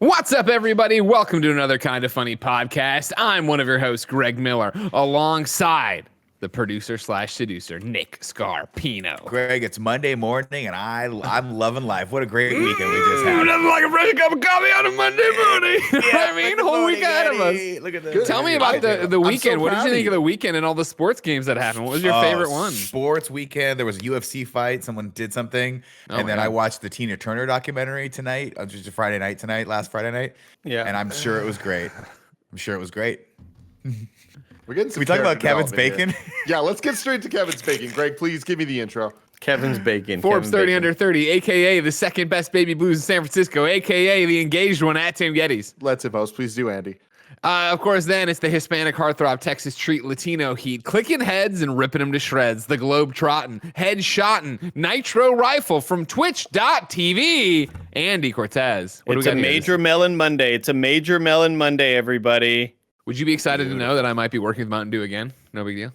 What's up, everybody? Welcome to another Kind of Funny podcast. I'm one of your hosts, Greg Miller, alongside the producer/seducer, Nick Scarpino. Greg, it's Monday morning, and I'm loving life. What a great weekend we just had. Nothing like a fresh cup of coffee on a Monday morning. Yeah, I mean, whole week ahead of us. Look at this. Tell me about the weekend. So What did you proud think of of the weekend and all the sports games that happened? What was your favorite one? Sports weekend. There was a UFC fight. Someone did something, and then I watched the Tina Turner documentary tonight. Just a Friday night tonight, last Friday night. Yeah, and I'm sure it was great. We're getting Can we talk about Kevin's bacon? Yeah, let's get straight to Kevin's bacon. Greg, please give me the intro. Kevin's bacon. Forbes 30 under 30, a.k.a. the second best baby blues in San Francisco, a.k.a. the engaged one at Tim Gettys. LetTimhost, please do, Andy. Of course, then it's the Hispanic heartthrob Texas treat Latino heat, clicking heads and ripping them to shreds, the globe trotting, head shotting, nitro rifle from twitch.tv, Andy Cortez. It's a major melon Monday. It's a major melon Monday, everybody. Would you be excited to know that I might be working with Mountain Dew again? No big deal.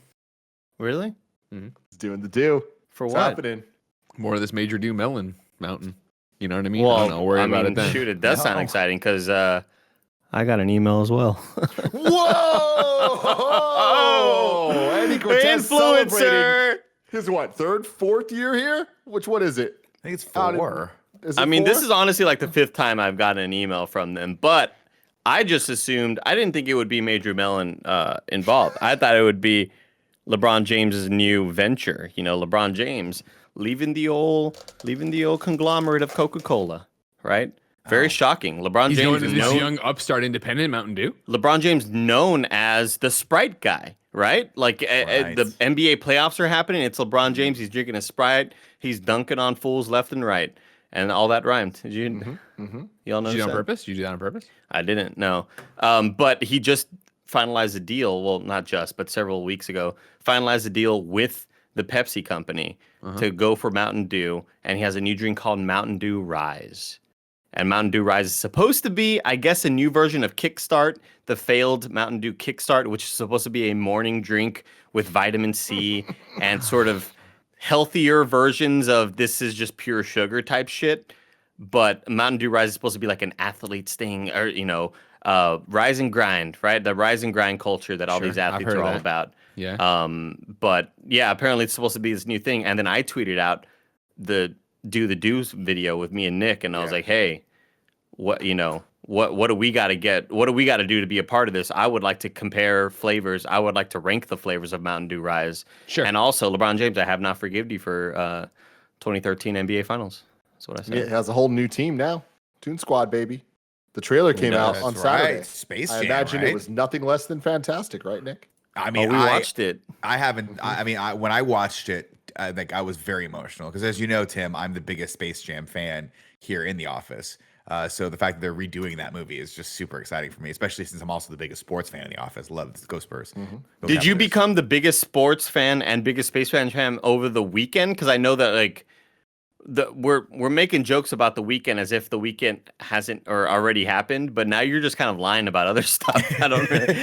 Really? Mm-hmm. It's doing the do. For What's what? happening? More of this Major Dew melon mountain. You know what I mean? Well, I don't know. Worry about it then. Shoot, it does sound exciting because I got an email as well. Whoa! Andy Cortez Influencer! celebrating his what, third, fourth year here? Which one is it? I think it's 4. Is it I mean, 4? this is honestly like the 5th time I've gotten an email from them, but I just assumed, I didn't think it would be Major Melon involved. I thought it would be LeBron James's new venture. You know, LeBron James leaving the old conglomerate of Coca-Cola, right? Very shocking. LeBron He's James going to is this known, young upstart independent Mountain Dew? LeBron James known as the Sprite guy, right? Like Right. the NBA playoffs are happening. It's LeBron James. He's drinking a Sprite. He's dunking on fools left and right. And all that rhymed. Did you? Y'all know Did you do it on that? purpose? Did you do that on purpose? I didn't know. But he just finalized a deal. Well, not just, but several weeks ago, finalized a deal with the Pepsi company to go for Mountain Dew. And he has a new drink called Mountain Dew Rise. And Mountain Dew Rise is supposed to be, I guess, a new version of Kickstart, the failed Mountain Dew Kickstart, which is supposed to be a morning drink with vitamin C and sort of healthier versions of this is just pure sugar type shit. But Mountain Dew Rise is supposed to be like an athlete's thing, or, you know, rise and grind, right? The rise and grind culture that all Sure, these I've athletes heard are of all that. about. Yeah. But yeah, apparently it's supposed to be this new thing. And then I tweeted out the Do the Do's video with me and Nick, and I was like, hey, what do we got to get? What do we got to do to be a part of this? I would like to compare flavors. I would like to rank the flavors of Mountain Dew Rise. Sure. And also, LeBron James, I have not forgiven you for 2013 NBA Finals. That's what I said. Yeah, it has a whole new team now. Toon Squad, baby. The trailer came out on Saturday. Right. Space I Jam, imagine right? it was nothing less than fantastic, right, Nick? I Oh, mean, we watched it. I haven't. I mean, when I watched it, I was very emotional because, as you know, Tim, I'm the biggest Space Jam fan here in the office. So the fact that they're redoing that movie is just super exciting for me, especially since I'm also the biggest sports fan in the office. Love the Go Spurs. Go Did you Cowboys. become the biggest sports fan and biggest space fan over the weekend? Because I know that like we're making jokes about the weekend as if the weekend hasn't or already happened, but now you're just kind of lying about other stuff. I don't really.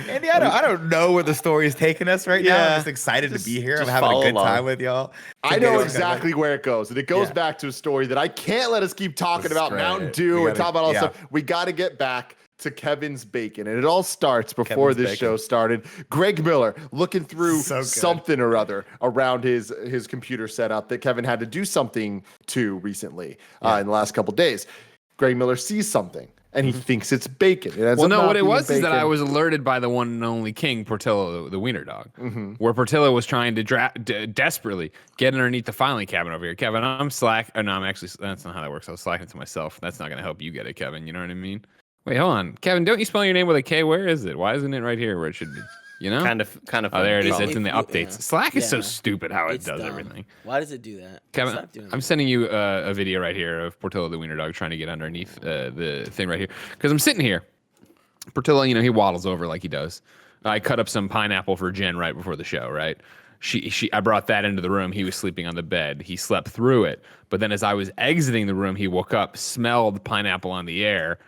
Andy, I don't know where the story is taking us right now. Yeah. I'm just excited to be here. I'm just having a follow good along. time with y'all. I Today know was exactly where it goes. And it goes Yeah. back to a story that I can't let us keep talking That's about right. Mountain We Dew gotta- and talk about all yeah. this stuff. We got to get back to Kevin's bacon. And it all starts before Kevin's this bacon. show started. Greg Miller looking through So good. something or other around his computer setup that Kevin had to do something to recently in the last couple days. Greg Miller sees something. And he thinks it's bacon. It ends Well, up no, not what it being was is that bacon. I was alerted by the one and only King Portillo, the wiener dog, where Portillo was trying to desperately get underneath the filing cabinet over here. Kevin, I'm slack. Oh, no, I'm actually, that's not how that works. I was slacking to myself. That's not going to help you get it, Kevin. You know what I mean? Wait, hold on. Kevin, don't you spell your name with a K? Where is it? Why isn't it right here where it should be? You know? kind of. Oh, there it is. Probably. It's in the updates. Yeah. Slack is so Yeah. stupid how it It's does dumb. everything. Why does it do that? Kevin, Stop doing I'm that. sending you a video right here of Portillo the wiener dog trying to get underneath the thing right here because I'm sitting here. Portillo, you know, he waddles over like he does. I cut up some pineapple for Jen right before the show, right? I brought that into the room. He was sleeping on the bed. He slept through it. But then as I was exiting the room, he woke up, smelled pineapple on the air.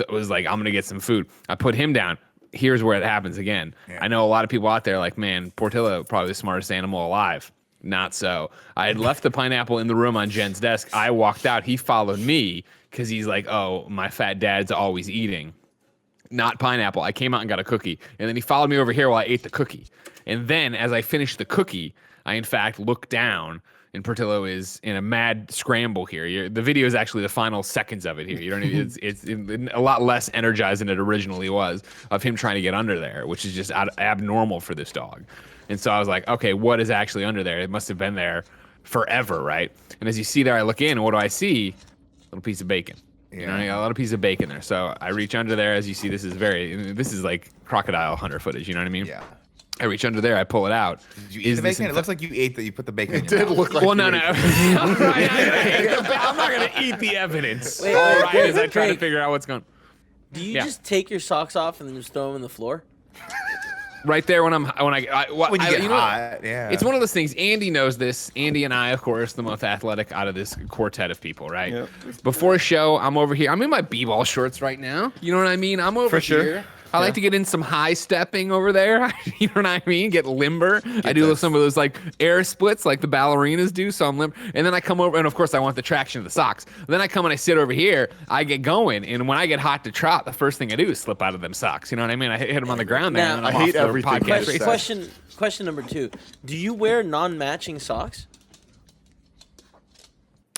Was like, I'm going to get some food. I put him down. Here's where it happens again. Yeah. I know a lot of people out there like, man, Portillo, probably the smartest animal alive. Not so. I had left the pineapple in the room on Jen's desk. I walked out. He followed me because he's like, oh, my fat dad's always eating. Not pineapple. I came out and got a cookie. And then he followed me over here while I ate the cookie. And then as I finished the cookie, I, in fact, looked down. And Portillo is in a mad scramble here. The video is actually the final seconds of it here. You don't even, it's a lot less energized than it originally was of him trying to get under there, which is just abnormal for this dog. And so I was like, okay, what is actually under there? It must have been there forever, right? And as you see there, I look in, and what do I see? A little piece of bacon. You know, I got a lot of piece of bacon there. So I reach under there. As you see, this is like crocodile hunter footage. You know what I mean? Yeah. I reach under there. I pull it out. Did you eat the bacon? It looks like you ate that. You put the bacon in It your did mouth. look like. Well, no. I'm not going to eat the evidence. Wait, All right, wait, as I try to wait. figure out what's going on. Do you Yeah. just take your socks off and then just throw them on the floor? Right there when I When you get you know, hot, yeah. It's one of those things. Andy knows this. Andy and I, of course, the most athletic out of this quartet of people, right? Yep. Before a show, I'm over here. I'm in my b-ball shorts right now. You know what I mean? I'm over For sure. here. I like to get in some high stepping over there. You know what I mean? Get limber. I do some of those like air splits like the ballerinas do. So I'm limber. And then I come over, and of course I want the traction of the socks. Then I come and I sit over here. I get going, and when I get hot to trot, the first thing I do is slip out of them socks. You know what I mean? I hit them on the ground there. Now- and then I'm I hate off the everything podcast you race. said. Question number 2. Do you wear non-matching socks?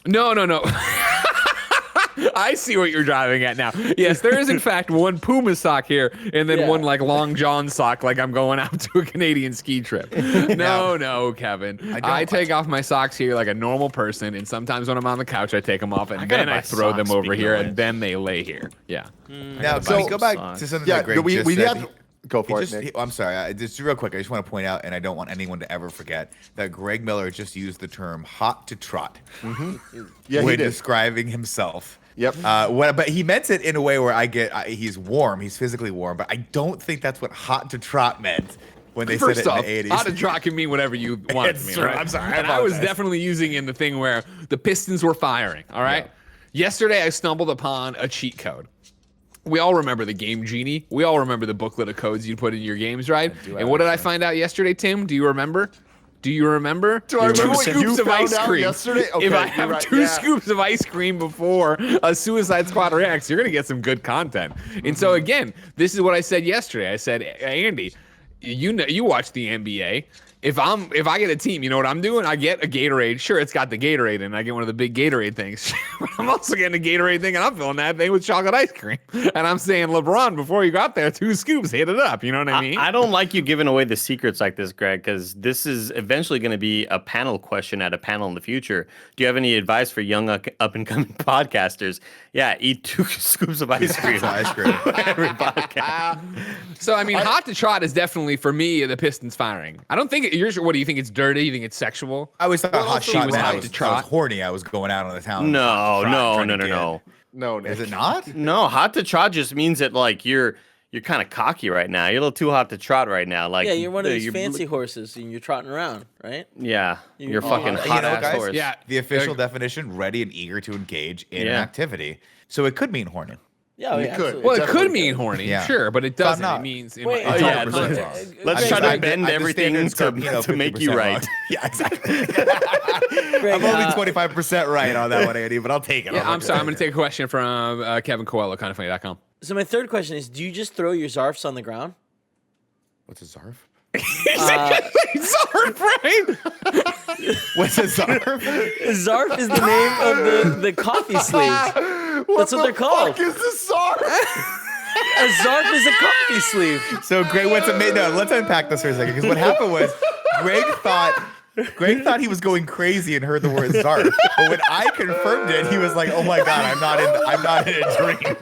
No. I see what you're driving at now. Yes, there is in fact one Puma sock here, and then Yeah. one like Long John sock, like I'm going out to a Canadian ski trip. No, Kevin. I take off my socks here like a normal person, and sometimes when I'm on the couch, I take them off, and gotta then I buy throw them socks, over speaking here, of and then they lay here. Yeah. Now, So- can we go back Socks. to something Yeah, that Greg we just need said? to go for it, Just, Nick. I'm sorry. Just real quick, I just want to point out, and I don't want anyone to ever forget that Greg Miller just used the term "hot to trot" Yeah, he when did. describing himself. Yep. But he meant it in a way where he's warm, he's physically warm, but I don't think that's what "hot to trot" meant when they First said off, it in the 80s. hot to trot can mean whatever you want it to It's mean. true. Right? I'm sorry, I And I was apologize. definitely using in the thing where the Pistons were firing. All right. Yesterday, I stumbled upon a cheat code. We all remember the Game Genie. We all remember the booklet of codes you put in your games, right? And what did I find out yesterday, Tim? Do you remember? Do you remember? Do I remember Two what you scoops of found ice out cream. yesterday? If Okay, I you're have right, two yeah. scoops of ice cream before a Suicide Squad reacts, you're gonna get some good content. And so again, this is what I said yesterday. I said, Andy, you know, you watch the NBA. If I get a team, you know what I'm doing? I get a Gatorade. Sure, it's got the Gatorade, and I get one of the big Gatorade things. But I'm also getting a Gatorade thing, and I'm filling that thing with chocolate ice cream. And I'm saying, LeBron, before you got there, 2 scoops, hit it up. You know what I mean? I don't like you giving away the secrets like this, Greg, because this is eventually going to be a panel question at a panel in the future. Do you have any advice for young up-and-coming podcasters? Yeah, eat 2 scoops of ice cream. Ice cream. Every podcast. So I mean, hot to trot is definitely for me the Pistons firing. I don't think what do you think? It's dirty? You think it's sexual? I always thought hot also shot was meant hot I to was trot. horny. I was going out on the town. No, trying to no. get- No, Nick. Is it not? No, hot to trot just means that like you're kind of cocky right now. You're a little too hot to trot right now. Like Yeah, you're one of these you're- fancy horses and you're trotting around, right? Yeah, you're Oh, fucking you hot know, ass guys? horse. Yeah. The official definition: ready and eager to engage in an Yeah. activity. So it could mean horny. Yeah, You yeah, could. absolutely. Well, it definitely could mean could. horny, Yeah. sure, but it But I'm doesn't. It not. means Wait, it's oh, all yeah, context. Let's I'm try just- to bend I'm the everything standard Scarpino, to make you 50% right. wrong. Yeah, exactly. Greg, I'm only 25% right on that one, Andy, but I'll take it. Yeah, I'm sorry. I'm going to take a question from Kevin Coelho, kindoffunny.com. So my third question is, do you just throw your Zarfs on the ground? What's a Zarf? Sorry, Brian. What's a Zarf? Zarf is the name of the coffee sleeves. That's what they're called. What the fuck is this song? A Zarf is a coffee sleeve. So, Greg, let's unpack this for a second, because what happened was Greg thought he was going crazy and heard the word Zarf, but when I confirmed it, he was like, "Oh my god, I'm not in a dream."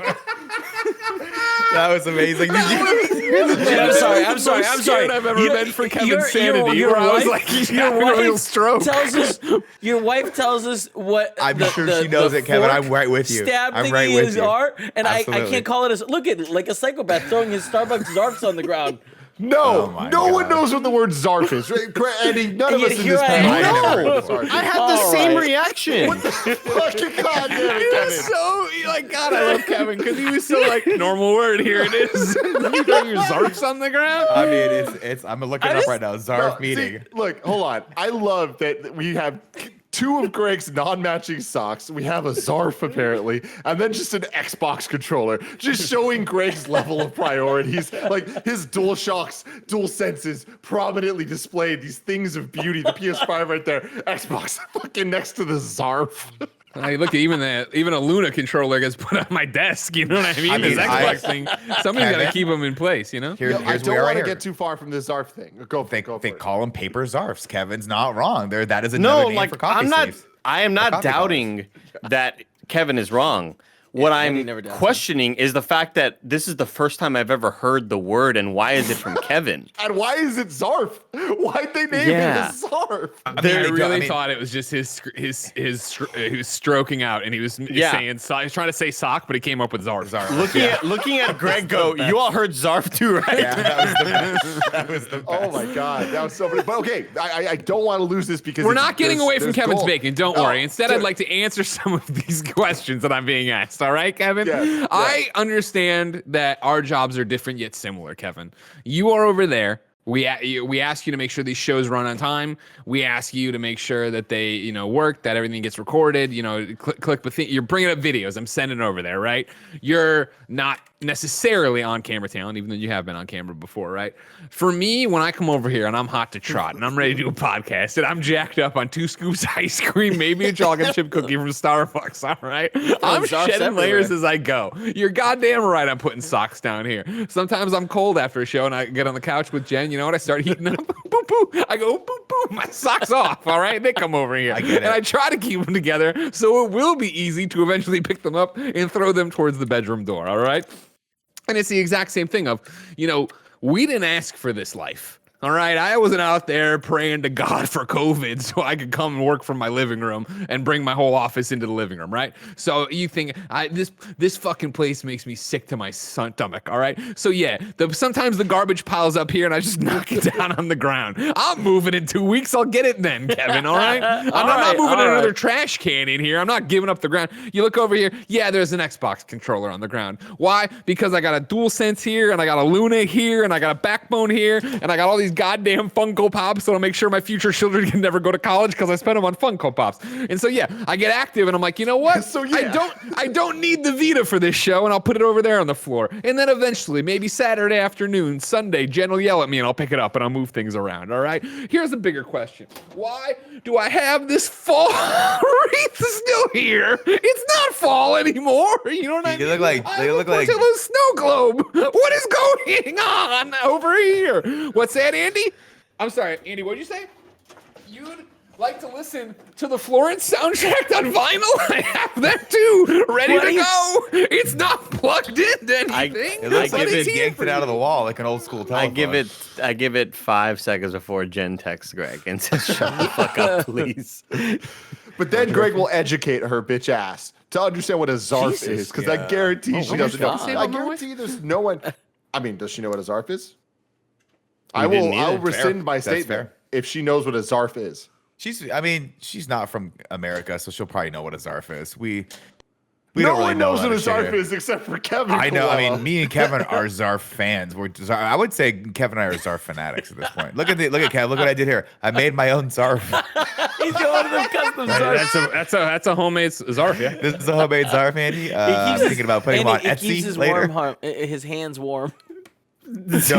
That was amazing. Did you? Wait, I'm sorry. I'm sorry. I've ever been for Kevin's sanity. Your where I was wife, like, he's your having a real wife stroke. tells us. Your wife tells us what. I'm sure she knows it, Kevin. I'm right with you. Stab I'm thingy right with is you. art, and I Absolutely. can't call it a look at like a psychopath throwing his Starbucks Zarfs on the ground. No, Oh my no one God. knows what the word Zarf is. Right? Eddie, none of Yeah, us in here this I panel. am. know I what never the word Zarf is. I had the All same right. reaction. Fucking goddamn it, He Kevin. was so like God. I love Kevin because he was so like normal word. Here it is. You got your Zarfs on the ground. I mean, it's. I'm looking it up right now. Zarf No, meeting. see, look, hold on. I love that we have two of Greg's non-matching socks. We have a Zarf apparently, and then just an Xbox controller, just showing Greg's level of priorities. Like his DualShocks, DualSenses prominently displayed, these things of beauty. The PS5 right there, Xbox fucking next to the Zarf. I look at even a Luna controller gets put on my desk. You know what I mean? I mean, This Xbox thing. Somebody's got to keep them in place. You know. Here's I here's don't where want I to get too far from the Zarf thing. Go for They it. call them paper Zarfs. Kevin's not wrong. That is another No, name like for coffee I'm not. sleeves. I am not coffee doubting that Kevin is wrong. What Andy I'm never doubts him. questioning is the fact that this is the first time I've ever heard the word, and why is it from Kevin? And why is it Zarf? Why'd they name Yeah. it as Zarf? I There- really I mean- thought it was just he was stroking out and he was Yeah. saying he was trying to say sock, but he came up with Zarf. Looking at Greg go, you all heard Zarf too, right? Yeah, that was the best. That was the best. Oh my God, that was so funny. But okay, I don't want to lose this because We're it's- not getting there's- away from there's Kevin's gold. bacon. Don't No, worry. Instead, I'd dude. like to answer some of these questions that I'm being asked. All right, Kevin? Yeah, I understand that our jobs are different yet similar, Kevin. You are over there. We ask you to make sure these shows run on time. We ask you to make sure that they work, that everything gets recorded. Click the thing. You're bringing up videos. I'm sending over there, right? You're not necessarily on camera talent, even though you have been on camera before, right? For me, when I come over here and I'm hot to trot and I'm ready to do a podcast and I'm jacked up on 2 scoops of ice cream, maybe a chocolate chip cookie from Starbucks, all right? I'm Zarfs shedding layers everywhere. as I go. You're goddamn right I'm putting socks down here. Sometimes I'm cold after a show and I get on the couch with Jen, you know what? I start heating up. Boo, boo. I go, boo, boo. My socks off, all right? They come over here. I get it. And I try to keep them together so it will be easy to eventually pick them up and throw them towards the bedroom door, all right? And it's the exact same thing of, we didn't ask for this life. All right, I wasn't out there praying to God for COVID so I could come and work from my living room and bring my whole office into the living room, right? So you think this fucking place makes me sick to my stomach, all right? So yeah, sometimes the garbage piles up here and I just knock it down on the ground. I'm moving in 2 weeks. I'll get it then, Kevin, all right? I'm not moving another trash can in here. I'm not giving up the ground. You look over here. Yeah, there's an Xbox controller on the ground. Why? Because I got a DualSense here and I got a Luna here and I got a Backbone here and I got all these goddamn Funko Pops that'll make sure my future children can never go to college because I spent them on Funko Pops. And so yeah, I get active and I'm like, you know what? So, yeah. I don't need the Vita for this show and I'll put it over there on the floor. And then eventually, maybe Saturday afternoon, Sunday, Jen will yell at me and I'll pick it up and I'll move things around. All right. Here's a bigger question. Why do I have this fall wreath still here? It's not fall anymore. You know what I mean? They look like- I they have look a bunch like- of a snow globe. What is going on over here? What's that, Andy? I'm sorry, Andy, what'd you say? You'd like to listen to the Florence soundtrack on vinyl? I have that too, ready to go. It's not plugged into anything. It looks but like it's they here yanked for it out of the you. wall like an old school telephone. I give it 5 seconds before Jen texts Greg and says, "Shut the fuck up, please." But then Greg will educate her bitch ass to understand what a Zarf Jesus, is, because yeah. I guarantee she my doesn't know. God. I guarantee there's no one. I mean, does she know what a Zarf is? We I will. didn't I will either. rescind Fair. my That's statement fair. if she knows what a Zarf is. She's not from America, so she'll probably know what a Zarf is. We No don't really one know knows what a that shit Zarf here. is except for Kevin. I know. I Colella. mean, me and Kevin are Zarf fans. I would say Kevin and I are Zarf fanatics at this point. Look at Kev. Look what I did here. I made my own Zarf. He's got one of those custom Zarfs. That's a homemade Zarf, yeah. This is a homemade Zarf, Andy. I'm thinking about putting him on It keeps Etsy later. his hands warm. No, That's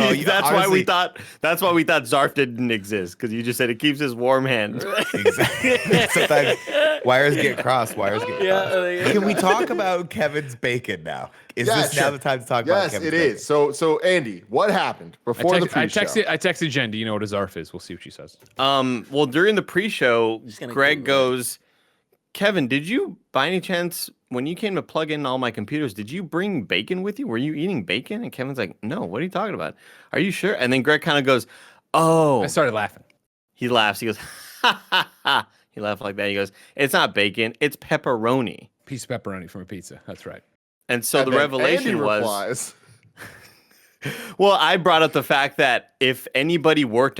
why we thought Zarf didn't exist, because you just said it keeps his warm hand. Exactly. Sometimes wires get crossed. Wires get Yeah, crossed. there you go. Can we talk about Kevin's bacon now? Is Yeah, this sure. now the time to talk about Yes, Kevin's it bacon? is. So Andy, what happened before the pre-show? I texted Jen. Do you know what a Zarf is? We'll see what she says. Well, during the pre-show, gonna Greg Google goes, "Kevin, did you, by any chance, when you came to plug in all my computers, did you bring bacon with you? Were you eating bacon?" And Kevin's like, "No, what are you talking about? Are you sure?" And then Greg kind of goes, "Oh." I started laughing. He laughs. He goes, "Ha, ha, ha." He laughed like that. He goes, "It's not bacon. It's pepperoni." Piece of pepperoni from a pizza. That's right. And so And the then revelation Andy was, replies, Well, I brought up the fact that if anybody were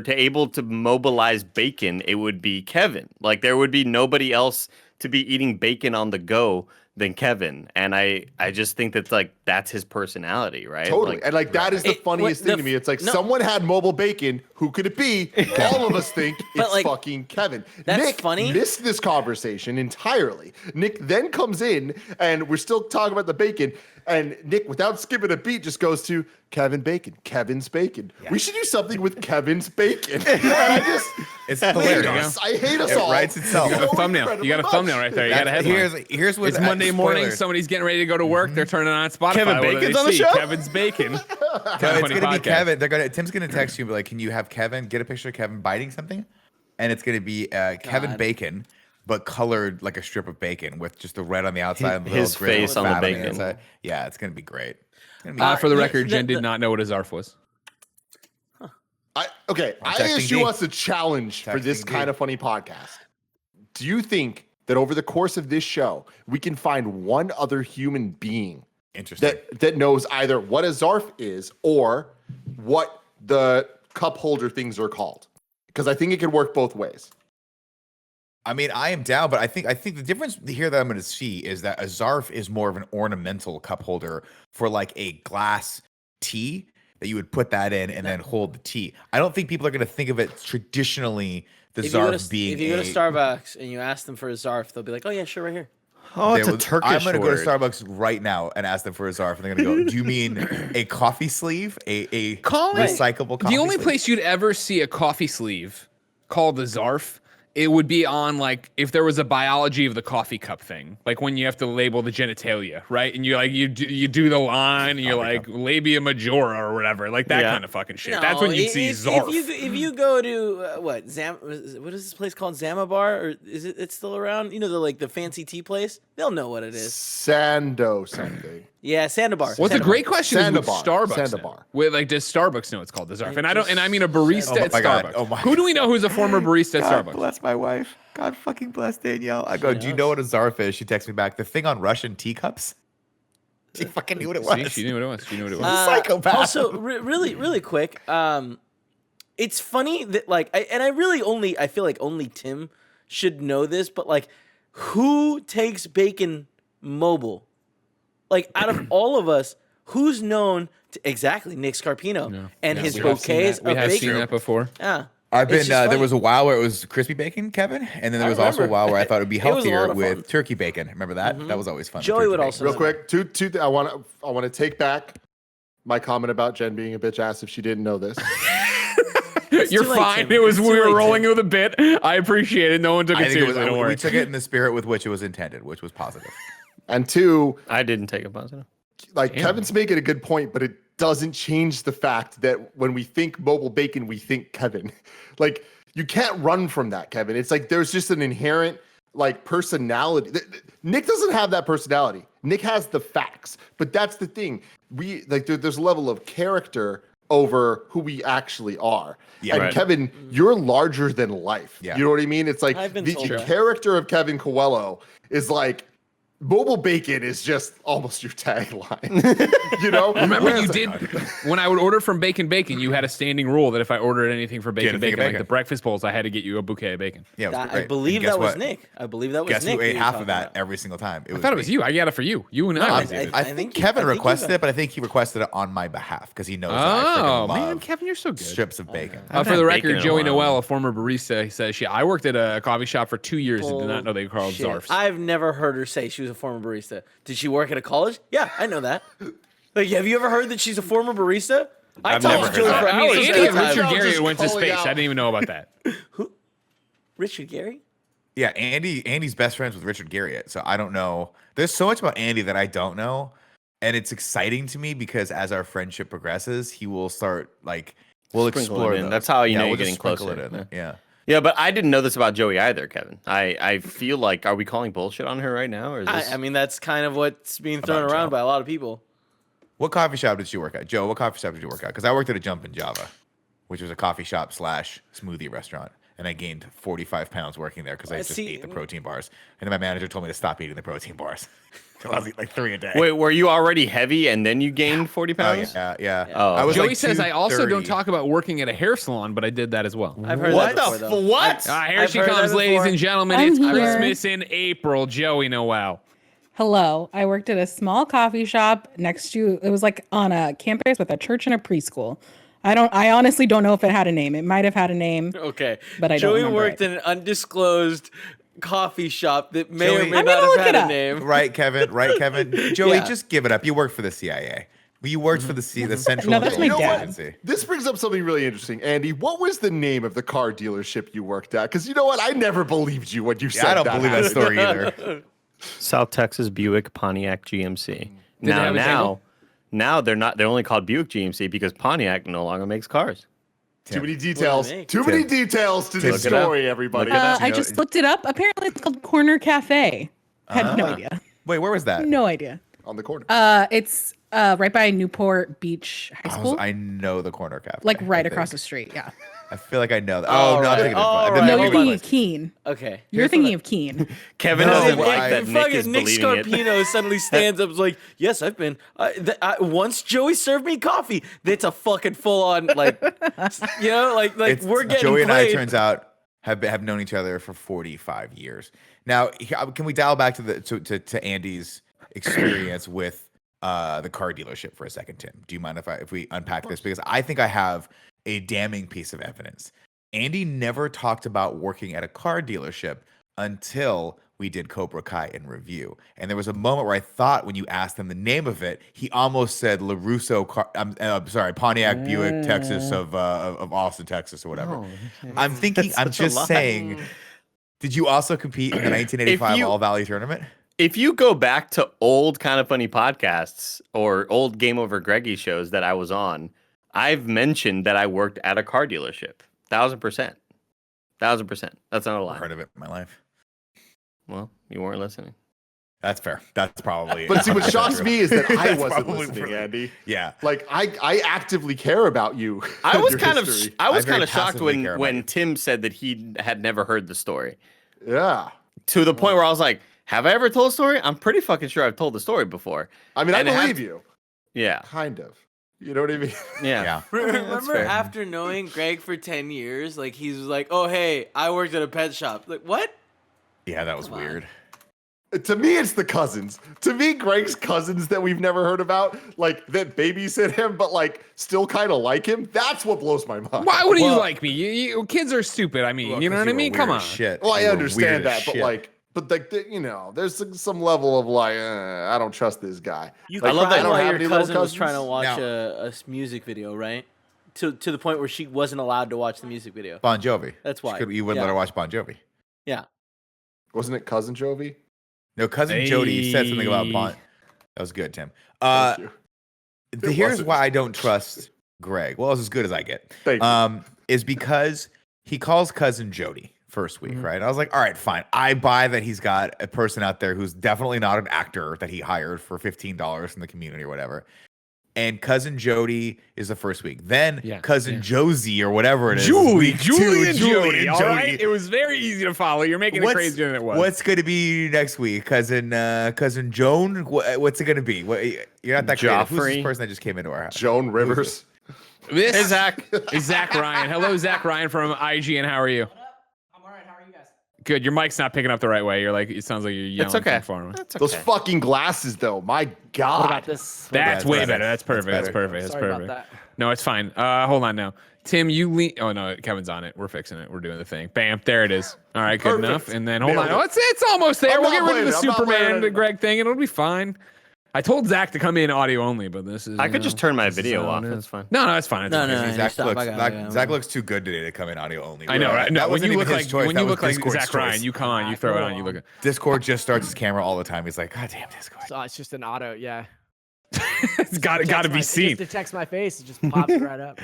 able to mobilize bacon, it would be Kevin. Like there would be nobody else to be eating bacon on the go than Kevin. And I just think that like that's his personality, right? Totally. Like, And like that is the funniest thing to me. It's like someone had mobile bacon. Who could it be? All of us think it's like, fucking Kevin. that's Nick funny. missed this conversation entirely. Nick then comes in and we're still talking about the bacon. And Nick, without skipping a beat, just goes to Kevin Bacon, Kevin's Bacon. We should do something with Kevin's Bacon. It's hate hilarious. us. I hate us It all. writes itself. You got a so thumbnail. You got a incredibly thumbnail much. right there. You got a headline. Here's what It's Monday morning. spoiler. Somebody's getting ready to go to work. They're turning on Spotify. Kevin what do Bacon's they on the see? show? Kevin's Bacon. No, it's gonna be Kevin. Tim's gonna text you and be like, "Can you have Kevin get a picture of Kevin biting something?" And it's gonna be Kevin God. Bacon, but colored like a strip of bacon with just the red on the outside and the His little grizzled face on the fat bacon. inside. Yeah, it's gonna be great. It's gonna be For the Yeah, record, Jen did not know what a Zarf was. I texting issue D. us a challenge for this Texting D. kind of funny podcast. Do you think that over the course of this show, we can find one other human being Interesting. that knows either what a Zarf is or what the cup holder things are called? Because I think it could work both ways. I mean, I am down, but I think the difference here that I'm going to see is that a Zarf is more of an ornamental cup holder for like a glass tea that you would put that in and then hold the tea. I don't think people are going to think of it traditionally. The Zarf being if you go to Starbucks and you ask them for a Zarf, they'll be like, "Oh yeah, sure, right here." oh, it's They a will- Turkish I'm going to go word. to Starbucks right now and ask them for a Zarf, and they're going to go, "Do you mean a coffee sleeve? A Colin, recyclable coffee The only sleeve?" place you'd ever see a coffee sleeve called the Zarf, it would be on like if there was a biology of the coffee cup thing, like when you have to label the genitalia, right? And you do the line, and you're like labia majora or whatever, like that kind of fucking shit. That's when you'd see Zarf. If you go to what is this place called Zamabar, or is it's still around? You know, the fancy tea place. They'll know what it is. Sando something. Yeah, Sandabar. Well, the Sandabar. great question is with Sandabar. Starbucks. Sandabar. Now. With like, does Starbucks know it's called the Zarf? And I mean a Oh barista my at God. Starbucks. Oh my Who do we know who's a former barista at God Starbucks? bless my wife. God fucking bless Danielle. I go, "Do you know what a Zarf is?" She texts me back, "The thing on Russian teacups." She fucking knew what it was. See, she knew what it was. She knew what it was. Psychopath. Also, really quick. It's funny that I feel like only Tim should know this, but like, who takes bacon mobile? Like, out of all of us, who's known to exactly Nick Scarpino and his bouquets of We have bacon? seen that before. Yeah. I've been It's just there funny. was a while where it was crispy bacon, Kevin, and then there was also a remember. while where I thought it would be It was a lot healthier of with fun. turkey bacon. Remember that? That was always fun. Joey turkey would bacon. also Real know quick, I want to take back my comment about Jen being a bitch ass if she didn't know this. You're too late, fine. Tim. It was It's we too were late, rolling Tim. with a bit. I appreciate it. No one took I it think it was, seriously. Don't worry. we took it in the spirit with which it was intended, which was positive. And two, I didn't take it positive. like Kevin's making a good point, but it doesn't change the fact that when we think mobile bacon, we think Kevin. Like, you can't run from that, Kevin. It's like there's just an inherent like personality. Nick doesn't have that personality. Nick has the facts, but that's the thing. We like there's a level of character over who we actually are. Yeah, and right. Kevin, you're larger than life. Yeah. You know what I mean? It's like I've been the told that. character of Kevin Coelho is like mobile bacon is just almost your tagline. You know? Remember, you Whereas- did when I would order from Bacon, you had a standing rule that if I ordered anything for had to Bacon, think of like bacon. the breakfast bowls, I had to get you a bouquet of bacon. Yeah, it was I great. believe And guess that was what? Nick. I believe that was Guess Nick. who ate you half were of that talking about. every single time? I thought it was you. I got it for you. You and I. I, received it. I I think think Kevin you got requested it. it, but I think he requested it on my behalf because he knows that I Oh freaking man, love Kevin, you're so good. strips of bacon. haven't For the had bacon record, in a Joey while. Noel, a former barista, says I worked at a coffee shop for 2 years and did not know they were called Shit. Zarfs. I've never heard her say she was a former barista. Did she work at a college? Yeah, I know that. Like, have you ever heard that she's a former barista? I've never heard that. for I hours mean, at Andy a and time. Richard I'm Gary just went to calling space. out. I didn't even know about that. Richard Gary? Yeah, Andy's best friends with Richard Garriott. So I don't know. There's so much about Andy that I don't know. And it's exciting to me because as our friendship progresses, he will start like we'll Sprinkle explore it in. those. That's how you know we'll you're just getting sprinkle closer. it in there. Yeah. Yeah, but I didn't know this about Joey either, Kevin. I feel like, are we calling bullshit on her right now? Or is this... I mean, that's kind of what's being thrown About around Joe. by a lot of people. What coffee shop did you work at? Joe, what coffee shop did you work at? Because I worked at a Jump in Java, which was a coffee shop / smoothie restaurant. and I gained 45 pounds working there because I just ate the protein bars. And then my manager told me to stop eating the protein bars. So I was eating like 3 a day. Wait, were you already heavy and then you gained 40 pounds? Yeah. Oh. I was Joey like says I also don't 230. talk about working at a hair salon, but I did that as well. I've heard What that the before, though. what? Here I've she heard that comes, ladies before. and gentlemen. I'm It's here. Christmas in April. Joey Noel. Hello. I worked at a small coffee shop next to, it was like on a campus with a church and a preschool. I honestly don't know if it had a name. It might have had a name. Okay. But I don't Joey remember worked it. in an undisclosed coffee shop that may Joey- or may I'm not gonna have look had it a up. name. Right, Kevin? Joey, Yeah. just give it up. You worked for the CIA. You worked for the Central No, that's my Intelligence dad. Agency. This brings up something really interesting. Andy, what was the name of the car dealership you worked at? Because you know what? I never believed you when you said I don't that. believe that story either. South Texas Buick Pontiac GMC. they have a Now they're not. They're only called Buick GMC because Pontiac no longer makes cars. Too many details. make? Too many details to this Look it up. story, everybody. Look it up. I just looked it up. Apparently it's called Corner Cafe. Had no idea. Wait, where was that? No idea. On the corner. It's right by Newport Beach High School. I know the corner cafe. Like right I across think. the street. Yeah. I feel like I know that. All Oh, no, I'm right. thinking of All I'm right. No, thinking you're of thinking it. of Keen. Okay. You're thinking of Keen. Kevin No, doesn't but like I- that Nick is Nick believing it. Scarpino suddenly stands up and is like, yes, I've been. Once Joey served me coffee. That's a fucking full on, like, like It's- we're getting Joey and I, played. turns out, have known each other for 45 years. Now, can we dial back to Andy's experience with the car dealership for a second, Tim? Do you mind if we unpack this? Because I think I have a damning piece of evidence. Andy never talked about working at a car dealership until we did Cobra Kai in review. And there was a moment where I thought when you asked him the name of it, he almost said LaRusso car, I'm sorry, Pontiac Buick, Texas of Austin, Texas or whatever. I'm thinking, I'm such a just lie. saying, did you also compete in the 1985 you- All Valley tournament? If you go back to old Kind of Funny podcasts or old Game Over Greggy shows that I was on, I've mentioned that I worked at a car dealership. 1,000%. 1,000%. That's not a I've lie. heard of it in my life. Well, you weren't listening. That's fair. That's probably. But see, what 100% shocks true. me is that I That's wasn't probably listening, true. Andy. Yeah. Like I actively care about you. I and was your kind history. of I very shocked passively care about when you. Tim said that he had never heard the story. Yeah. To the point where I was like, have I ever told a story? I'm pretty fucking sure I've told the story before. I mean, I And it believe had- you. Yeah. Kind of. You know what I mean? Yeah. Yeah. Remember fair. after knowing Greg for 10 years, like he's like, oh, hey, I worked at a pet shop. Like, what? Yeah, that was Come on. weird. To me, it's the cousins. To me, Greg's cousins that we've never heard about, like that babysit him, but like still kind of like him. That's what blows my mind. Why wouldn't you Well- like me? You kids are stupid. I mean, Well, you know 'cause what I you were mean? Come weird on. as Shit. Well, I You were understand weird as that, but shit. there's some level of like, I don't trust this guy. You Like, I love that cried don't while have your any little cousin was cousins. trying to watch Now- a music video, right? To the point where she wasn't allowed to watch the music video. Bon Jovi. That's why. You wouldn't Yeah. let her watch Bon Jovi. Yeah. Wasn't it cousin Jovi? No, cousin Jody said something about Hey. Bon. That was good, Tim. Thank you. It Here's wasn't. why I don't trust Greg. Well, it's as good as I get. Thank you. Is because he calls cousin Jody first week, Mm-hmm. right? I was like, all right, fine. I buy that he's got a person out there who's definitely not an actor that he hired for $15 in the community or whatever. And cousin Jody is the first week. Then Yeah, cousin yeah. Josie or whatever it is. Julie, week two, Julie and Jody. and All right, it was very easy to follow. You're making it crazier than it was. What's going to be next week, cousin Joan? What's it going to be? You're not that creative. Who's Joffrey. this person that just came into our house? Joan Rivers. this? Hey, Zach. is Zach Ryan. Hello, Zach Ryan from IGN. How are you? I'm all right. How are you guys? Good. Your mic's not picking up the right way. You're like, it sounds like you're yelling It's okay. from far away. That's Those okay. fucking glasses, though. My What God. about this? That's That's way better. better. That's perfect. That's better. perfect. That's Sorry perfect. about that. No, it's fine. Hold on now. Tim, you lean. Oh no, Kevin's on it. We're fixing it. We're doing the thing. Bam, there it is. All right, good Perfect. enough. And then hold on. Nailed Oh, it. it's almost there. I'm We'll not get rid of playing the it. I'm not playing Superman, it the anymore. Greg thing. It'll be fine. I told Zach to come in audio only, but this is. I you could know, just turn my this is video how off. it is. That's fine. No, it's fine. It's No, okay. no, no. Zach stop. looks, I got it, Zach, I got it. Zach looks too good today to come in audio only. I know, right? No, That when wasn't you even look his like choice. when That you was look like Discord's Zach Ryan, choice. you come on, you throw it on, you look at. Discord just starts his camera all the time. He's like, God damn Discord. So it's just an auto, yeah. It's got to be seen. Just detects my face. It just pops right up.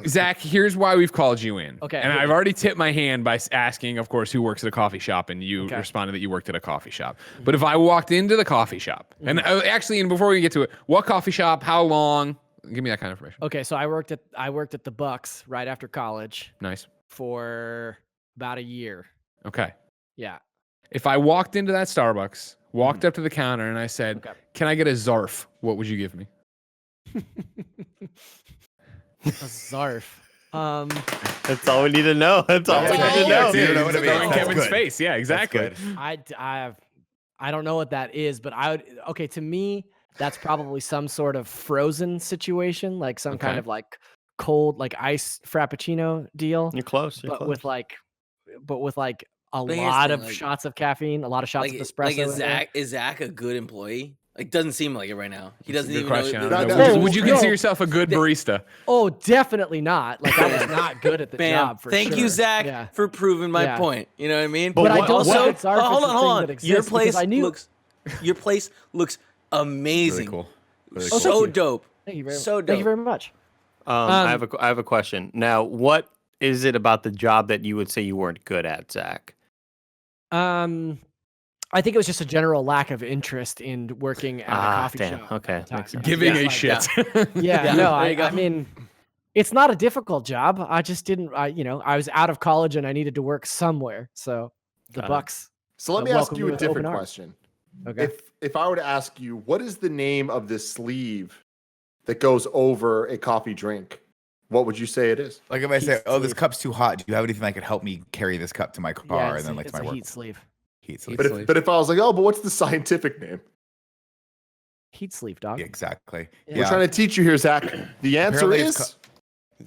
Zach, here's why we've called you in. Okay. And I've already tipped my hand by asking, of course, who works at a coffee shop, and you Okay. responded that you worked at a coffee shop. But if I walked into the coffee shop, and actually, and before we get to it, what coffee shop? How long? Give me that kind of information. Okay, so I worked at the Bucks right after college Nice. for About a year. Okay. Yeah. If I walked into that Starbucks, walked up to the counter, and I said, Okay. "Can I get a Zarf?" What would you give me? A Zarf. That's all we need to know. That's all we need to know. Dude, It's what I mean? throwing That's Kevin's good. face. Yeah, exactly. That's good. I don't know what that is, but I would. Okay, to me, that's probably some sort of frozen situation, like some kind Okay. of like cold, like ice frappuccino deal, You're close. You're but close. with like a But here's the lot thing, of like- shots of caffeine, a lot of shots Like, of espresso. is in there. Zach a good employee? Like, doesn't seem like it right now. He doesn't Good even question. know. I don't No, know. no, Would you no. consider yourself a good barista? Oh, definitely not. Like I was not good at the Bam. job. For Thank sure. you, Zach, Yeah. for proving my Yeah. point. You know what I mean? But I what- don't what- know if Zarf is hold the on, thing hold that on. exists Your because place I knew. looks amazing. Really cool. Really Oh, cool. So thank you. dope. Thank you very So Thank you dope. very much. I have a question. Now, what is it about the job that you would say you weren't good at, Zach? I think it was just a general lack of interest in working at a coffee damn. shop. Okay, at the time. makes sense. Giving Yeah. a shit. Yeah, Yeah, no, there you go. I mean, it's not a difficult job. I just didn't. I was out of college and I needed to work somewhere. So the Got it. Bucks. So let me welcome ask me you a with open different arms. question. Okay. If I were to ask you, what is the name of this sleeve that goes over a coffee drink? What would you say it is? Like if I say, Heat "Oh, this sleeve. cup's too hot. Do you have anything that could help me carry this cup to my car yeah, and it's, then like it's to my a work?" heat sleeve. Heat sleeve. But sleeve. if I was like, "Oh, but what's the scientific name?" Heat sleeve, dog. Yeah, exactly. Yeah. We're trying to teach you here, Zach. The answer Apparently it's is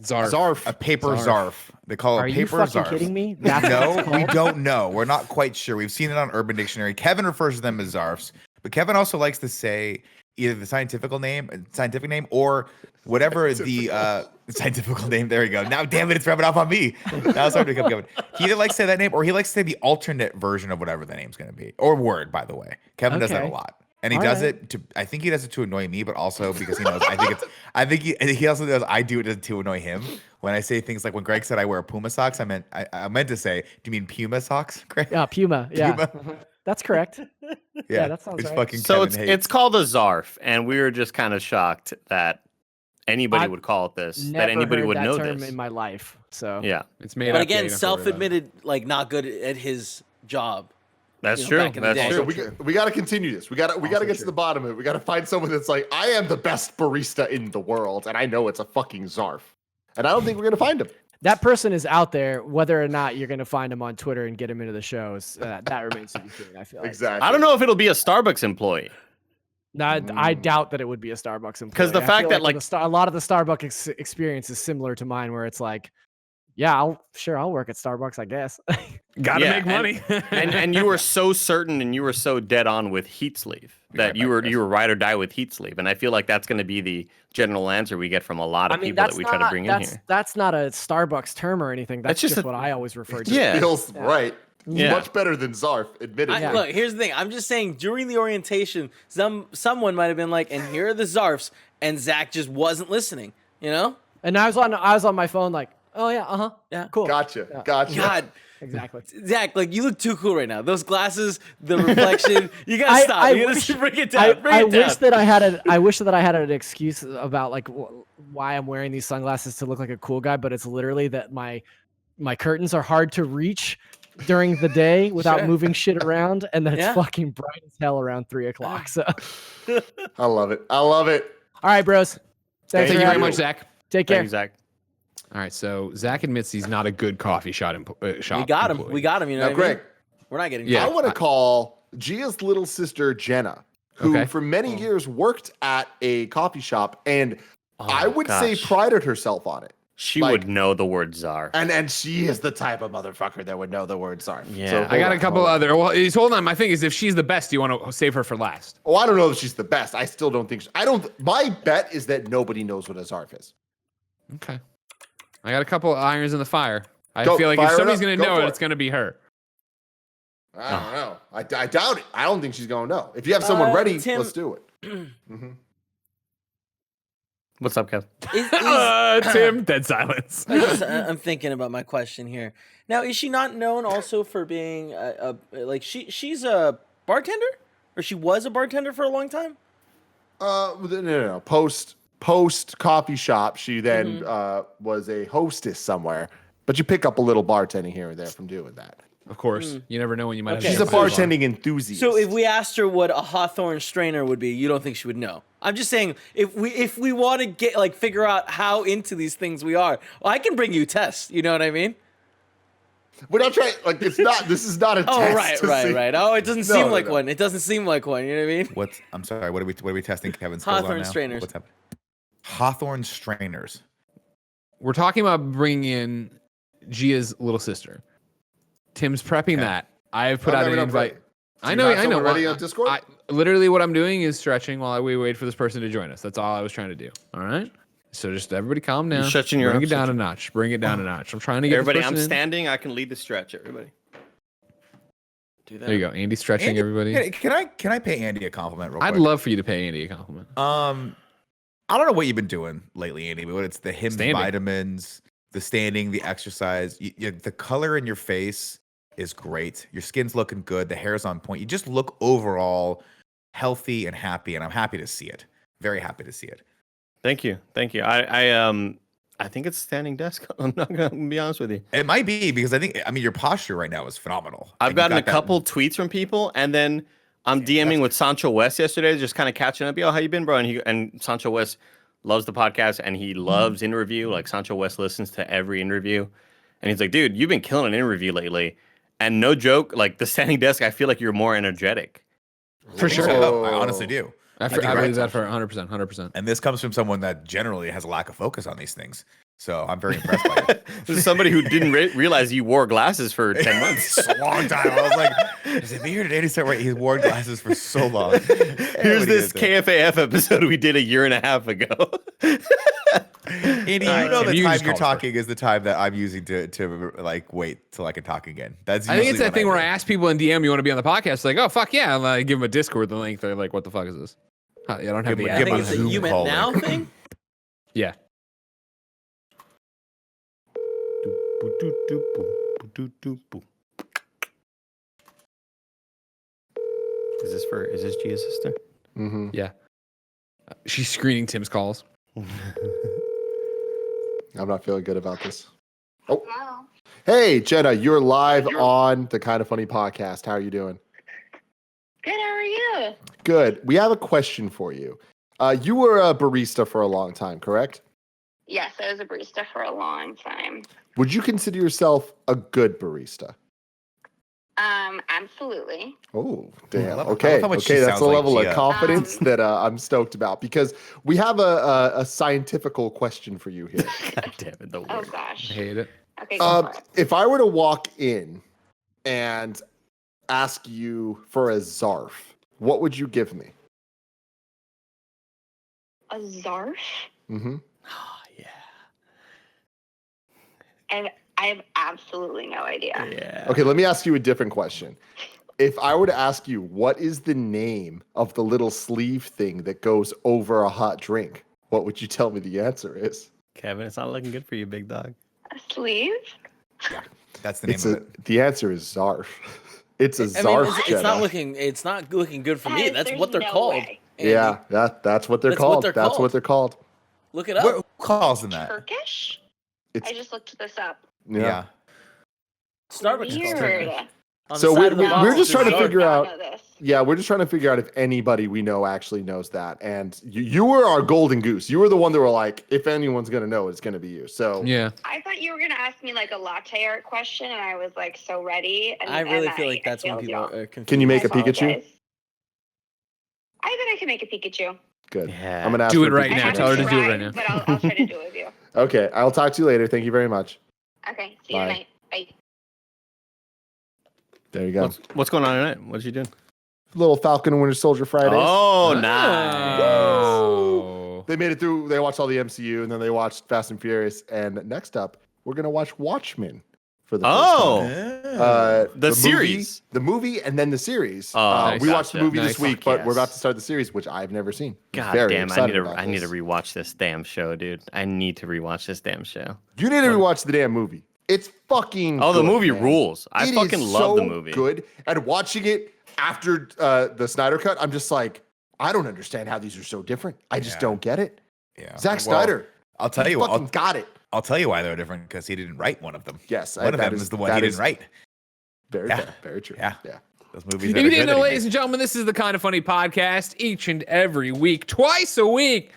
Zarf. Zarf. a paper Zarf. Zarf. They call it Are a you paper fucking Zarf. kidding me? That's what No, it's we called? don't know. We're not quite sure. We've seen it on Urban Dictionary. Kevin refers to them as Zarfs, but Kevin also likes to say either the scientific name, or whatever the scientific name. There you go. Now, damn it, it's rubbing off on me. Now it's starting to become Kevin. He either likes to say that name or he likes to say the alternate version of whatever the name's going to be, or word. By the way, Kevin does that a Okay. lot. And he All does right. it to, I think he does it to annoy me, but also because he knows, I think he also does, I do it to annoy him. When I say things like when Greg said I wear Puma socks, I meant to say, do you mean Puma socks, Greg? Yeah, Puma. Yeah, Puma. that's correct. Yeah, that sounds which right. fucking So Kevin it's called a Zarf, and we were just kind of shocked that anybody I've would call it this, Never that anybody heard would that know term this. in my life. So Yeah, It's made But up. again, yeah, you don't have to worry about it. self-admitted, like not good at his job. that's You know, true. back in the That's day. true. So we got to continue this. We got to get to the bottom of it. We got to find someone that's like, I am the best barista in the world, and I know it's a fucking Zarf. And I don't think we're gonna find him. that person is out there. Whether or not you're going to find him on Twitter and get him into the shows, that remains to be seen. I feel like. Exactly. I don't know if it'll be a Starbucks employee. No, I doubt that it would be a Starbucks employee. 'Cause the I fact feel that, like like- a lot of the Starbucks experience is similar to mine, where it's like, yeah, I'll work at Starbucks, I guess. Gotta Yeah, make money. and you were so certain and you were so dead on with heat sleeve that you were ride or die with heat sleeve, and I feel like that's going to be the general answer we get from a lot of people that we try to bring in here. That's not a Starbucks term or anything. That's just just a- what I always refer to. Yeah. Feels right. Yeah. Much better than Zarf, admittedly. Look, here's the thing. I'm just saying during the orientation, someone might have been like, "And here are the Zarfs," and Zach just wasn't listening. You know? And I was on my phone like, oh yeah, Yeah. cool. Gotcha. Yeah. Gotcha. God, Exactly. Zach, like you look too cool right now. Those glasses, the reflection. You gotta stop. I You gotta wish- bring it down. Bring I it down. wish that I had an excuse about like why I'm wearing these sunglasses to look like a cool guy, but it's literally that my curtains are hard to reach during the day without Sure. moving shit around, and then it's Yeah. fucking bright as hell around 3:00. So, I love it. I love it. all right, bros. Thank for you very having much, me. Zach. Take Thank care. you, Zach. All right, so Zach admits he's not a good coffee shop We got him. employee. We got him. You know Now, what I mean? Greg, We're not getting. Yeah. I want to call Gia's little sister Jenna, who Okay. for many years worked at a coffee shop, and I would say gosh. prided herself on it. She like- would know the word Czar. And she is the type of motherfucker that would know the word Zarf. Yeah. So I I hold got on, a couple hold on. other. Well, hold on. My thing is, if she's the best, do you want to save her for last? Oh, I don't know if she's the best. I still don't think. I don't. My bet is that nobody knows what a Zarf is. Okay. I got a couple irons in the fire. I Go, feel like if fire it somebody's up. gonna Go know for it, it. it's gonna be her. I don't know. I doubt it. I don't think she's going to know. If you have someone ready, Tim- let's do it. What's up, Kev? Tim, dead silence. I'm thinking about my question here. Now, is she not known also for being like she's a bartender, or she was a bartender for a long time? No. Post coffee shop, she then was a hostess somewhere, But you pick up a little bartending here and there from doing that. Of course, you never know when you might. Okay. have She's a to go to the bar. bartending enthusiast. So if we asked her what a Hawthorne strainer would be, you don't think she would know? I'm just saying, if we want to get like figure out how into these things we are, well, I can bring you tests. You know what I mean? we're not trying. Like it's not. This is not a Oh, test. right, to right, see- right. Oh, it doesn't No, seem no, like no. one. It doesn't seem like one. You know what I mean? I'm sorry. What are we testing Kevin's skills on Hawthorne now? strainers. What's happening? Hawthorne strainers. We're talking about bringing in Gia's little sister. Tim's prepping that. I've put Oh, out no, an we're not invite. ready. I you know. have I know. someone ready on Discord? Literally, what I'm doing is stretching while we wait for this person to join us. That's all I was trying to do. All right. So just everybody calm down. stretching your Bring it arms, down a notch. Bring it down a notch. I'm trying to get Everybody, this I'm person in. standing. I can lead the stretch. Everybody, do that. There you go. Andy stretching Andy, everybody. Can I pay Andy a compliment real I'd quick? love for you to pay Andy a compliment. I don't know what you've been doing lately, Andy, but it's the Hims Standing. vitamins, the standing, the exercise. The color in your face is great. Your skin's looking good. The hair's on point. You just look overall healthy and happy, and I'm happy to see it. Very happy to see it. Thank you. I think it's a standing desk. I'm not gonna be honest with you. It might be because your posture right now is phenomenal. I've And you gotten a got that- couple tweets from people, and then I'm DMing with Sancho West yesterday, just kind of catching up. Yo, how you been, bro? And Sancho West loves the podcast, and he loves interview. Like Sancho West listens to every interview, and he's like, dude, you've been killing an interview lately. And no joke, like the standing desk, I feel like you're more energetic. For sure. I honestly do. I believe that for 100%. 100%. And this comes from someone that generally has a lack of focus on these things. So I'm very impressed by it. This is somebody who didn't realize you wore glasses for 10 months. It's a long time. I was like, is it me or did Andy start right? He wore glasses for so long. Here's this KFAF episode we did a year and a half ago. Andy, you know the You time just you're called for it. talking is the time that I'm using to like wait till I can talk again. That's I think it's usually that thing when where I ask people in DM, you want to be on the podcast? It's like, oh, fuck yeah. And I give them a Discord link. They're like, what the fuck is this? I don't have Give the them- I give think a it's a Zoom you meant call now link. thing. Yeah. Is this Gia's sister? Mm-hmm. Yeah. She's screening Tim's calls. I'm not feeling good about this. Oh, hey Jenna, you're live on the Kind of Funny podcast. How are you doing? Good, how are you? Good. We have a question for you. You were a barista for a long time, correct? Yes, I was a barista for a long time. Would you consider yourself a good barista? Absolutely. Oh, damn. I Okay. love how much she Okay, that's sounds a like level of Gia. confidence that I'm stoked about because we have a scientifical question for you here. God damn it, the Oh word. I gosh. hate it. Okay, go for it. If I were to walk in and ask you for a Zarf, what would you give me? A Zarf? Mm-hmm. Oh, yeah. And I have absolutely no idea. Yeah. Okay, let me ask you a different question. If I were to ask you, what is the name of the little sleeve thing that goes over a hot drink? What would you tell me the answer is? Kevin, it's not looking good for you, big dog. A sleeve? That's the name of it. The answer is Zarf. It's a I mean, Zarf. it's Jenna. not looking good for me. Guys, That's there's what they're no called. way. Andy. Yeah, that's what they're That's what called. they're That's called. what they're called. Look it up. Who calls them that? Turkish? It's I just looked this up. yeah. Starbucks is called Weird. Turkish. On the So side we- of the we're box, just there's trying to Zarf. figure I out- don't know this. Yeah, we're just trying to figure out if anybody we know actually knows that. And you were our golden goose. You were the one that were like, if anyone's gonna know, it's gonna be you. So Yeah. I thought you were going to ask me like a latte art question, and I was like so ready. And, I really and feel like I that's when failed people y'all. are confused. can you make I a Pikachu? apologize. I bet I can make a Pikachu. Good. Yeah. I'm gonna ask Do for it a right I Pikachu. now. haven't Tell her to do it tried, right now. But I'll try to do it with you. Okay, I'll talk to you later. Thank you very much. Okay, see you Bye. tonight. Bye. There you go. What's going on tonight? What you doing? Little Falcon and Winter Soldier Fridays. Oh, nice. Oh. They made it through. They watched all the MCU and then they watched Fast and Furious. And next up, we're gonna watch Watchmen for the first time. Oh, the movie- series. the movie, and then the series. Oh, we nice. watched the movie Nice. this week, Fuck but yes. we're about to start the series, which I've never seen. God Very damn! excited about I need to this. rewatch this damn show, dude. I need to rewatch this damn show. You need to rewatch the damn movie. It's fucking. Oh, the good, movie man. rules. I It fucking is love the so movie. Good. And watching it after the Snyder cut, I'm just like, I don't understand how these are so different. I just Yeah. don't get it. Yeah. Zack Well, Snyder. I'll tell he you what. fucking got it. I'll tell you why they're different, because he didn't write one of them. Yes, One of them is the one he didn't write. Very Yeah. fair. Very true. Yeah. Yeah. Those movies. If you didn't know, ladies and gentlemen, this is the Kind of Funny podcast each and every week, twice a week.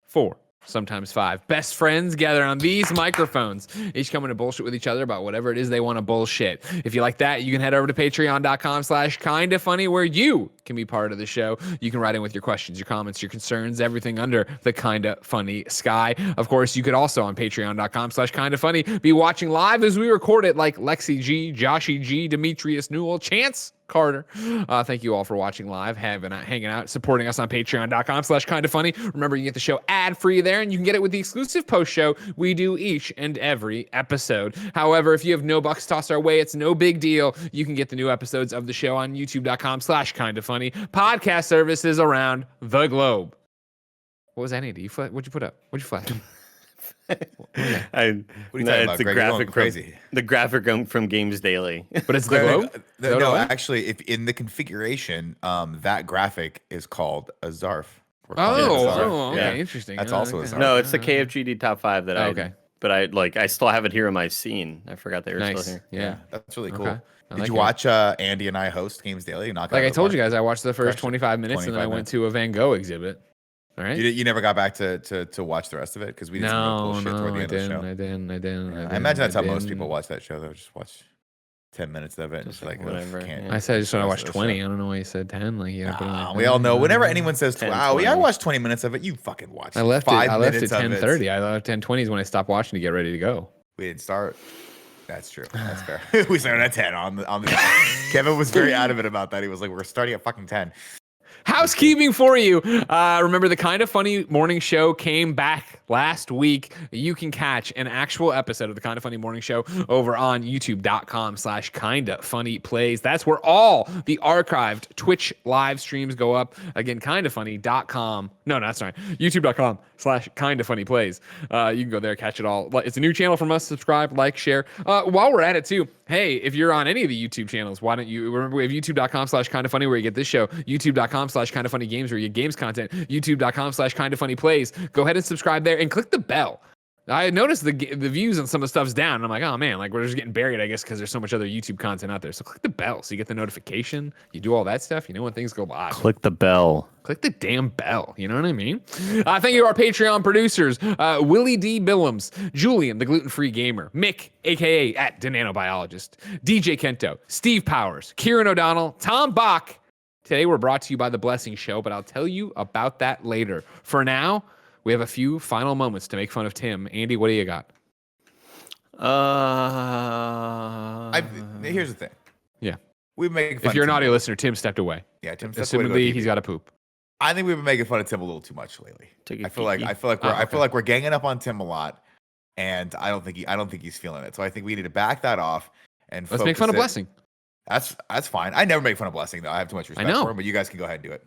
4, sometimes 5 best friends gather on these microphones, each coming to bullshit with each other about whatever it is they want to bullshit. If you like that, you can head over to patreon.com/kindafunny, where you can be part of the show. You can write in with your questions, your comments, your concerns, everything under the Kinda Funny sky. Of course, you could also on patreon.com/kindafunny be watching live as we record it, like Lexi G, Joshy G, Demetrius Newell, Chance Carter. Thank you all for watching live, hanging out, supporting us on patreon.com/kindafunny. Remember, you get the show ad-free there, and you can get it with the exclusive post show we do each and every episode. However, if you have no bucks tossed our way, it's no big deal. You can get the new episodes of the show on youtube.com/kindafunny. Podcast services around the globe. What was that, Andy? What'd you put up? What'd you flash? What are you talking about, the Greg? You're going graphic crazy. the graphic from Games Daily. But it's the globe? No, actually, if in the configuration, that graphic is called a Zarf. We're calling it a Zarf. Okay, Yeah. interesting. That's also a Zarf. No, it's the KFGD top 5 that Okay. But I still have it here in my scene. I forgot they were Nice. still here. Yeah. That's really cool. Okay. I Did like you it. watch Andy and I host Games Daily? Like I told you guys, I watched the first Crushed it. 25 minutes, and then I 25 went minutes. to a Van Gogh exhibit. All right. You never got back to watch the rest of it, because we did some real cool shit toward the I end of the didn't. show. I didn't. I imagine that's how most didn't. people watch that show, though. Just watch 10 minutes of it. And Just just like, like whatever, Can't. yeah. I said I just want to watch Rest of the 20. show. I don't know why you said 10. Like, you gotta put it like, We all know. Whenever anyone says, 10, "Wow, yeah, I 20. watched 20 minutes of it," you fucking watched. I left it. 5 I left at minutes of it. 10:30. I left 10:20 is when I stopped watching to get ready to go. We didn't start. That's true. That's fair. We started at 10 on the. Kevin was very adamant about that. He was like, "We're starting at fucking 10." Housekeeping for you. Remember, the Kind of Funny morning show came back last week. You can catch an actual episode of the Kind of Funny morning show over on youtube.com/kindafunnyplays. That's where all the archived Twitch live streams go up. Again, kindafunny.com. No, that's right. youtube.com/kindafunnyplays. You can go there, catch it all. It's a new channel from us. Subscribe, like, share. While we're at it too, hey, if you're on any of the YouTube channels, why don't you remember we have youtube.com/kindafunny where you get this show, youtube.com/kindafunnygames where you get games content, youtube.com/kindafunnyplays. Go ahead and subscribe there and click the bell. I noticed the views on some of the stuff's down. And I'm like, oh man, like we're just getting buried, I guess, because there's so much other YouTube content out there. So click the bell so you get the notification. You do all that stuff. You know when things go live. Click the bell. Click the damn bell. You know what I mean? Thank you to our Patreon producers, Willie D. Billums, Julian, the gluten-free gamer, Mick, a.k.a. at Nanobiologist, DJ Kento, Steve Powers, Kieran O'Donnell, Tom Bach. Today we're brought to you by The Blessing Show, but I'll tell you about that later. For now, we have a few final moments to make fun of Tim. Andy, what do you got? Here's the thing. Yeah. We've been making fun If you're of an Tim. audio listener, Tim stepped away. Yeah, Tim stepped away to go Assumedly, TV. he's got to poop. I think we've been making fun of Tim a little too much lately. Take a I feel like kiki. we're ganging up on Tim a lot, and I don't think he's feeling it. So I think we need to back that off and Let's make fun of focus it- Blessing. That's fine. I never make fun of Blessing though. I have too much respect know. for him, but you guys can go ahead and do it.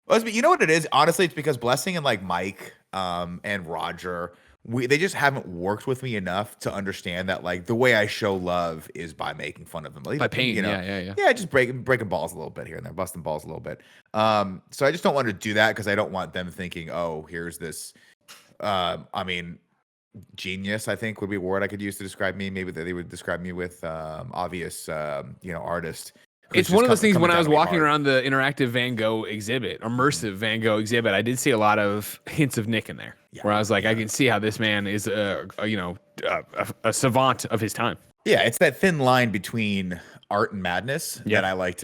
Well, you know what it is? Honestly, it's because Blessing and like Mike and Roger, they just haven't worked with me enough to understand that like the way I show love is by making fun of them. Like, By pain, you know, yeah. just breaking balls a little bit here and there, busting balls a little bit. So I just don't want to do that because I don't want them thinking, oh, here's this. I mean, genius, I think would be a word I could use to describe me. Maybe that they would describe me with obvious, artist. It's one of those things when I was walking around the interactive Van Gogh exhibit, immersive Van Gogh exhibit, I did see a lot of hints of Nick in there, where I was like, I can see how this man is a savant of his time. Yeah, it's that thin line between art and madness that I like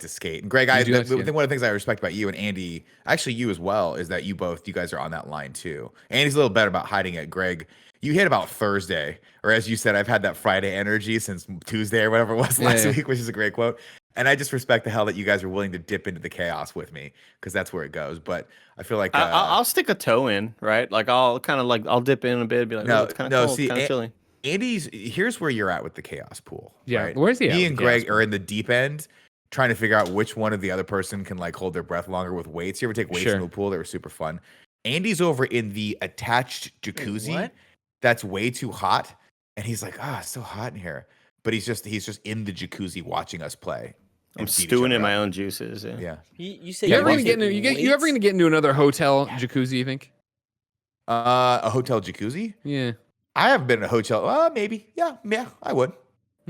to skate. And Greg, one of the things I respect about you and Andy, actually you as well, is that you guys are on that line too. Andy's a little better about hiding it. Greg, you hit about Thursday, or as you said, I've had that Friday energy since Tuesday or whatever it was last week, which is a great quote. And I just respect the hell that you guys are willing to dip into the chaos with me, because that's where it goes. But I feel like I'll stick a toe in, right? Like I'll dip in a bit, and be like, oh, it's kind of cold, kind of chilly. Here's where you're at with the chaos pool. Yeah, right? where's he at Me with and the Greg chaos are in the deep end, trying to figure out which one of the other person can like hold their breath longer with weights. You ever take weights in the pool? They were super fun. Andy's over in the attached jacuzzi. That's way too hot, and he's like, it's so hot in here. But he's just in the jacuzzi watching us play. I'm stewing in my own juices. Yeah. You say You ever you gonna get into another hotel jacuzzi? You think? A hotel jacuzzi? Yeah. I haven't been in a hotel. Maybe. Yeah, I would.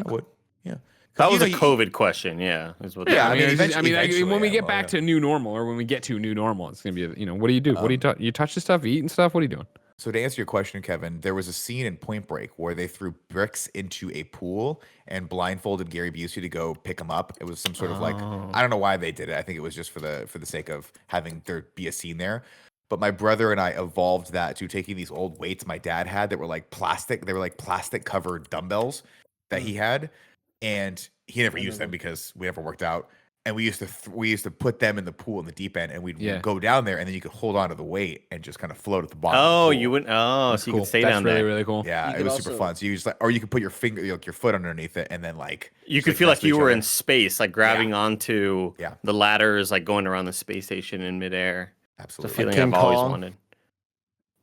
I would. Yeah. 'Cause That was know, a COVID question. Yeah. Is what Yeah, I mean, eventually when we I get will, back yeah. to new normal, or when we get to new normal, it's gonna be, what do you do? What do you you touch the stuff, you eat and stuff? What are you doing? So to answer your question, Kevin, there was a scene in Point Break where they threw bricks into a pool and blindfolded Gary Busey to go pick him up. It was some sort of like, I don't know why they did it. I think it was just for the sake of having there be a scene there. But my brother and I evolved that to taking these old weights my dad had that were like plastic. They were like plastic covered dumbbells that he had, and he never used them because we never worked out. And we used to put them in the pool in the deep end, and we'd go down there, and then you could hold on to the weight and just kind of float at the bottom. Oh, of the pool. you wouldn't. Oh, That's so you cool. could stay That's down really, there. really cool. Yeah, You it could was super also- fun. So you just like, or you could put your finger, your foot underneath it, and then like You just, could feel like wrestle you each were other. in space, like grabbing onto Yeah. the ladders, like going around the space station in midair. It's a Absolutely. feeling King I've always Kong. wanted.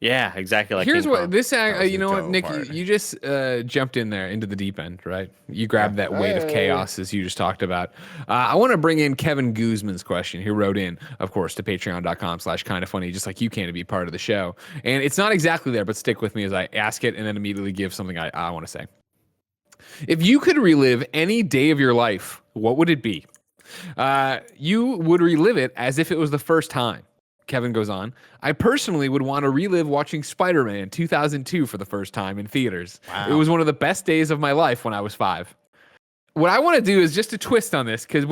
Yeah, exactly. Like Here's King what Kong. this, That was you the know what, dope Nick, part. you just jumped in there into the deep end, right? You grabbed that weight of chaos as you just talked about. I want to bring in Kevin Guzman's question. He wrote in, of course, to patreon.com/kindafunny, just like you can, to be part of the show. And it's not exactly there, but stick with me as I ask it and then immediately give something I want to say. If you could relive any day of your life, what would it be? You would relive it as if it was the first time. Kevin goes on, I personally would want to relive watching Spider-Man 2002 for the first time in theaters. It was one of the best days of my life when I was 5. What I want to do is just a twist on this, because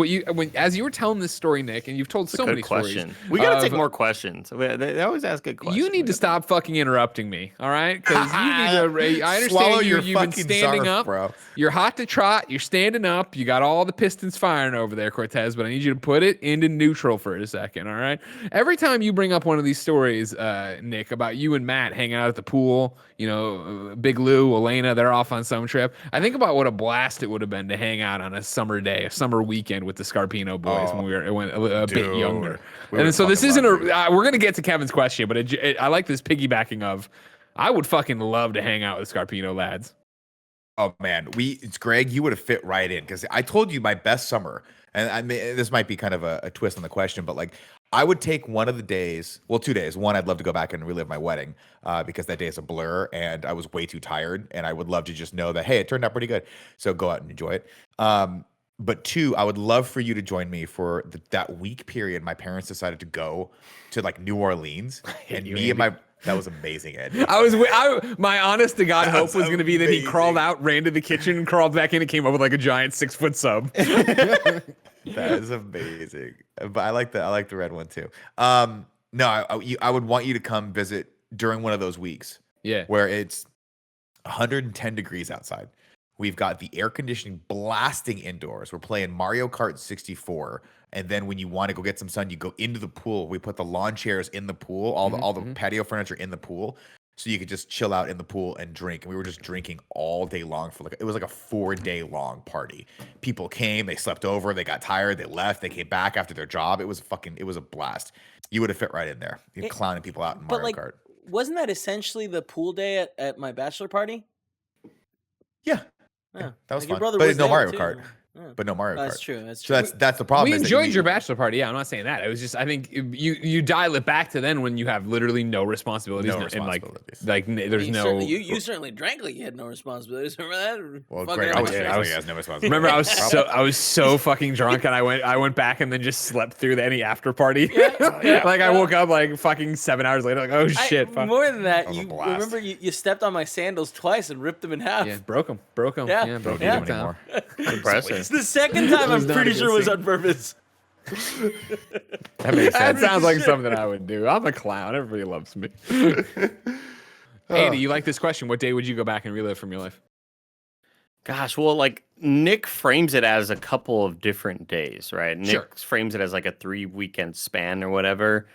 as you were telling this story, Nick, and you've told so many question. stories. We gotta take more questions. They always ask good questions. You need to stop fucking interrupting me, all right? Because you need to. I understand Swallow your you've been fucking standing Zarf, up, bro. You're hot to trot. You're standing up. You got all the pistons firing over there, Cortez. But I need you to put it into neutral for a second, all right? Every time you bring up one of these stories, Nick, about you and Matt hanging out at the pool, Big Lou, Elena, they're off on some trip. I think about what a blast it would have been to hang out on a summer day, a summer weekend with the Scarpino boys when we were a bit younger. We And would so this fucking isn't love we're gonna get to Kevin's question, but I like this piggybacking of, I would fucking love to hang out with Scarpino lads. Oh man, it's Greg. You would have fit right in because I told you my best summer, and I mean this might be kind of a twist on the question, but like I would take one of the days, well, 2 days. One, I'd love to go back and relive my wedding because that day is a blur, and I was way too tired, and I would love to just know that hey, it turned out pretty good. So go out and enjoy it. But 2, I would love for you to join me for that week period. My parents decided to go to like New Orleans, and me and my that was amazing, Ed. My honest to God hope was going to be that he amazing. crawled out, ran to the kitchen, and crawled back in, and came up with like a giant 6-foot sub. That is amazing. But I like the red one too. No, I would want you to come visit during one of those weeks. Yeah. Where it's 110 degrees outside. We've got the air conditioning blasting indoors. We're playing Mario Kart 64. And then when you want to go get some sun, you go into the pool. We put the lawn chairs in the pool, all the patio furniture in the pool. So you could just chill out in the pool and drink. And we were just drinking all day long it was like a 4-day long party. People came, they slept over, they got tired, they left, they came back after their job. It was a blast. You would have fit right in there. You're clowning people out in Mario Kart. Wasn't that essentially the pool day at my bachelor party? Yeah. Yeah, That was like your fun. brother But was no there, Mario too. Kart. Yeah. But no Mario Kart. That's true. That's So true. that's the problem. We is that enjoyed your bachelor party. Yeah, I'm not saying that. It was just, I think you dial it back to then when you have literally no responsibilities. No and responsibilities. there's you no. Certainly, you certainly drank like you had no responsibilities. Remember that? Well, Fucking Greg, hell. I was never responsible. Remember, I was so fucking drunk, and I went back and then just slept through any after party. Like I woke up like fucking 7 hours later, like oh shit. Fuck. More than that, That was a you blast. remember you stepped on my sandals twice and ripped them in half. Yeah, broke them. Yeah. broke Don't them do anymore. Impressive. It's the second time I'm not pretty a good sure was scene. on purpose. That makes That sense. sounds like something I would do. I'm a clown. Everybody loves me. Andy, you like this question? What day would you go back and relive from your life? Gosh, well, like Nick frames it as a couple of different days, right? Nick Sure. frames it as like a 3-weekend span or whatever.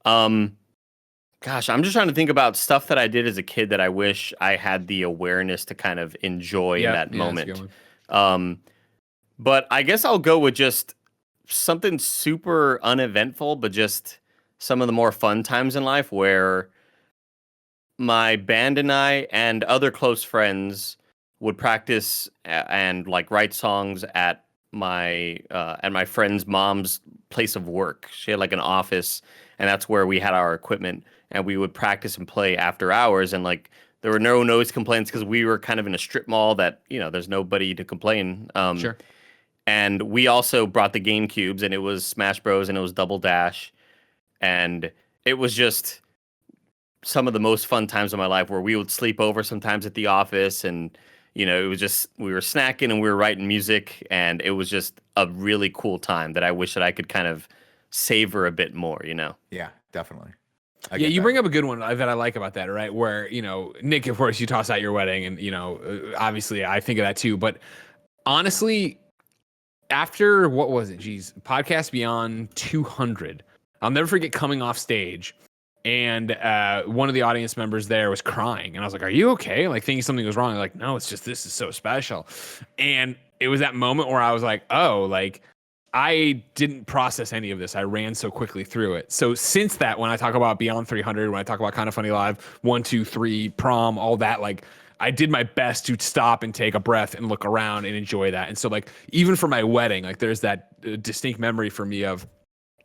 Gosh, I'm just trying to think about stuff that I did as a kid that I wish I had the awareness to kind of enjoy in that that's a moment. good one. But I guess I'll go with just something super uneventful, but just some of the more fun times in life where my band and I and other close friends would practice and like write songs at my friend's mom's place of work. She had like an office, and that's where we had our equipment, and we would practice and play after hours. And like There were no noise complaints because we were kind of in a strip mall that, there's nobody to complain. Sure. And we also brought the GameCubes, and it was Smash Bros. And it was Double Dash. And it was just some of the most fun times of my life where we would sleep over sometimes at the office. And, it was just, we were snacking and we were writing music. And it was just a really cool time that I wish that I could kind of savor a bit more, Yeah, definitely. Yeah, you bring up a good one that I like about that, right? Where, Nick, of course, you toss out your wedding and, obviously I think of that too. But honestly, after, what was it? Geez, podcast beyond 200, I'll never forget coming off stage and one of the audience members there was crying. And I was like, are you okay? Like thinking something was wrong. Like, no, it's just, this is so special. And it was that moment where I was like, oh, like, I didn't process any of this. I ran so quickly through it. So since that, when I talk about Beyond 300, when I talk about Kind of Funny Live, 1, 2, 3, prom, all that, like I did my best to stop and take a breath and look around and enjoy that. And so like, even for my wedding, like there's that distinct memory for me of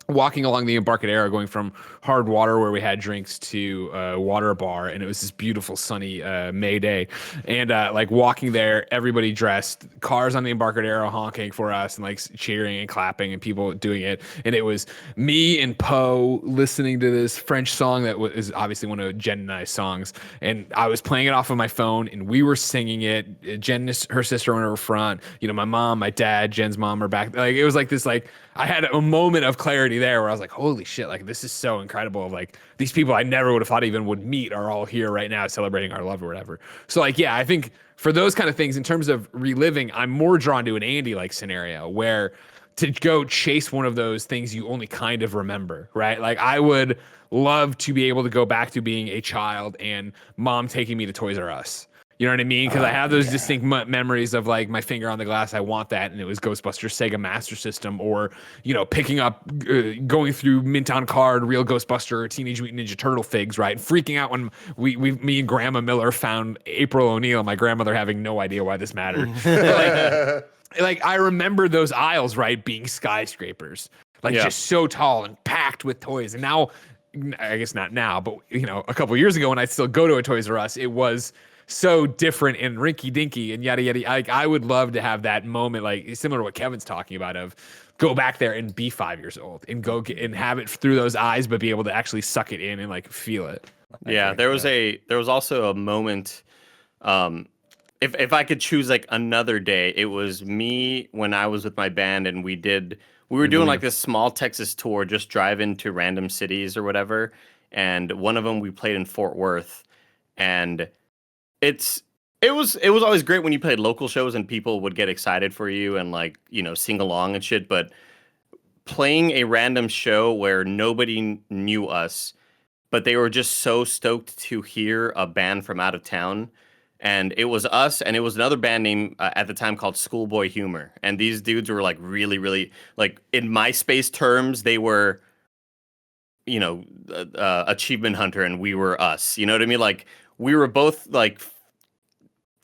walking along the Embarcadero, going from hard water where we had drinks to water bar, and it was this beautiful sunny May day, and like walking there, everybody dressed, cars on the Embarcadero honking for us and like cheering and clapping and people doing it, and it was me and Poe listening to this French song that is obviously one of Jen and I's songs, and I was playing it off of my phone and we were singing it. Jen, her sister went over front, my mom, my dad, Jen's mom are back. Like it was like this, like I had a moment of clarity there where I was like, holy shit, like this is so incredible. Like these people I never would have thought even would meet are all here right now celebrating our love or whatever. So like, yeah, I think for those kind of things, in terms of reliving, I'm more drawn to an Andy-like scenario where to go chase one of those things you only kind of remember, right? Like I would love to be able to go back to being a child and mom taking me to Toys R Us. You know what I mean? Because I have those distinct memories of like my finger on the glass. I want that. And it was Ghostbusters Sega Master System, or, picking up, going through mint on card, real Ghostbuster or Teenage Mutant Ninja Turtle figs, right? Freaking out when me and Grandma Miller found April O'Neil, my grandmother having no idea why this mattered. like I remember those aisles, right? Being skyscrapers, like just so tall and packed with toys. And now, I guess not now, but a couple years ago when I still go to a Toys R Us, it was so different and rinky dinky and yada yada. Like I would love to have that moment, like similar to what Kevin's talking about, of go back there and be 5 years old and go and have it through those eyes, but be able to actually suck it in and like feel it. Yeah, there was also a moment. If I could choose like another day, it was me when I was with my band and we were doing like this small Texas tour, just driving to random cities or whatever. And one of them we played in Fort Worth, and it was always great when you played local shows and people would get excited for you and like, sing along and shit. But playing a random show where nobody knew us, but they were just so stoked to hear a band from out of town. And it was us, and it was another band name at the time called Schoolboy Humor. And these dudes were like really, really, like in MySpace terms, they were, Achievement Hunter, and we were us. You know what I mean? Like we were both like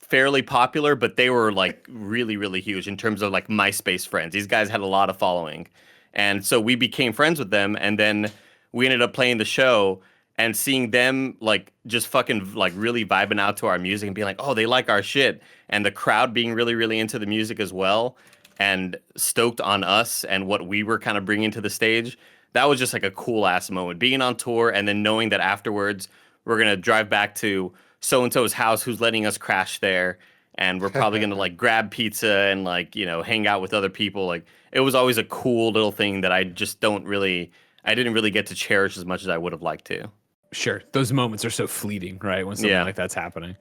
fairly popular, but they were like really, really huge in terms of like MySpace friends. These guys had a lot of following. And so we became friends with them. And then we ended up playing the show and seeing them like just fucking like really vibing out to our music and being like, oh, they like our shit. And the crowd being really, really into the music as well and stoked on us and what we were kind of bringing to the stage. That was just like a cool ass moment, being on tour and then knowing that afterwards we're going to drive back to so-and-so's house who's letting us crash there. And we're probably going to like grab pizza and like, hang out with other people. Like it was always a cool little thing that I didn't really get to cherish as much as I would have liked to. Sure. Those moments are so fleeting, right? When something like that's happening.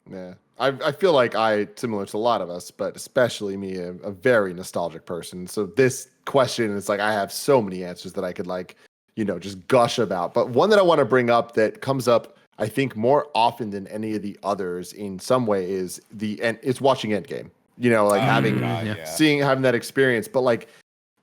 Yeah. I feel like similar to a lot of us, but especially me, a very nostalgic person. So this question is like, I have so many answers that I could like, just gush about. But one that I want to bring up that comes up, I think more often than any of the others in some way is it's watching Endgame, like having that experience. But like,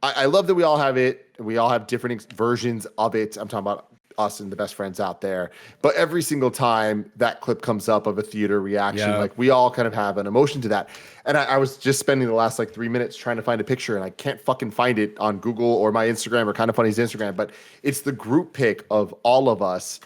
I love that we all have it. We all have different versions of it. I'm talking about us and the best friends out there. But every single time that clip comes up of a theater reaction, like we all kind of have an emotion to that. And I was just spending the last like 3 minutes trying to find a picture, and I can't fucking find it on Google or my Instagram or Kind of Funny's Instagram. But it's the group pic of all of us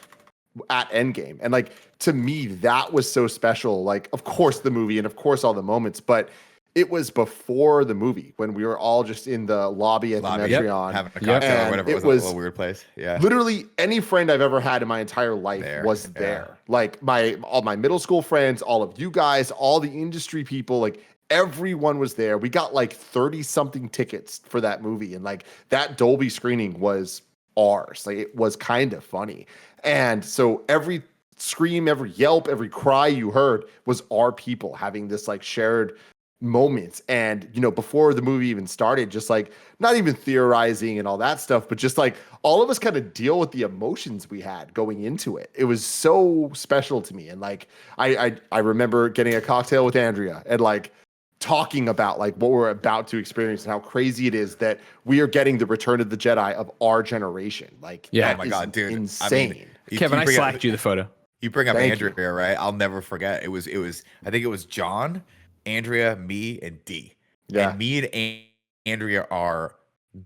at Endgame. And like, to me, that was so special. Like, of course, the movie and of course, all the moments, but it was before the movie when we were all just in the lobby at the Metreon. Having a cocktail or whatever. It It was a little weird place. Yeah. Literally any friend I've ever had in my entire life was there. Like all my middle school friends, all of you guys, all the industry people, like everyone was there. We got like 30 something tickets for that movie. And like that Dolby screening was ours. Like it was kind of funny. And so every scream, every yelp, every cry you heard was our people having this like shared moments. And you know, before the movie even started, just like not even theorizing and all that stuff, but just like all of us kind of deal with the emotions we had going into it. It was so special to me. And like I remember getting a cocktail with Andrea and like talking about like what we're about to experience and how crazy it is that we are getting the Return of the Jedi of our generation. Like, Yeah. that Oh my is God, dude. insane. I mean, Kevin, I bring up- slacked you the photo. You bring up Thank you. Andrea, right? I'll never forget. It was. I think it was John, Andrea, me, and D. Yeah. And me and Andrea are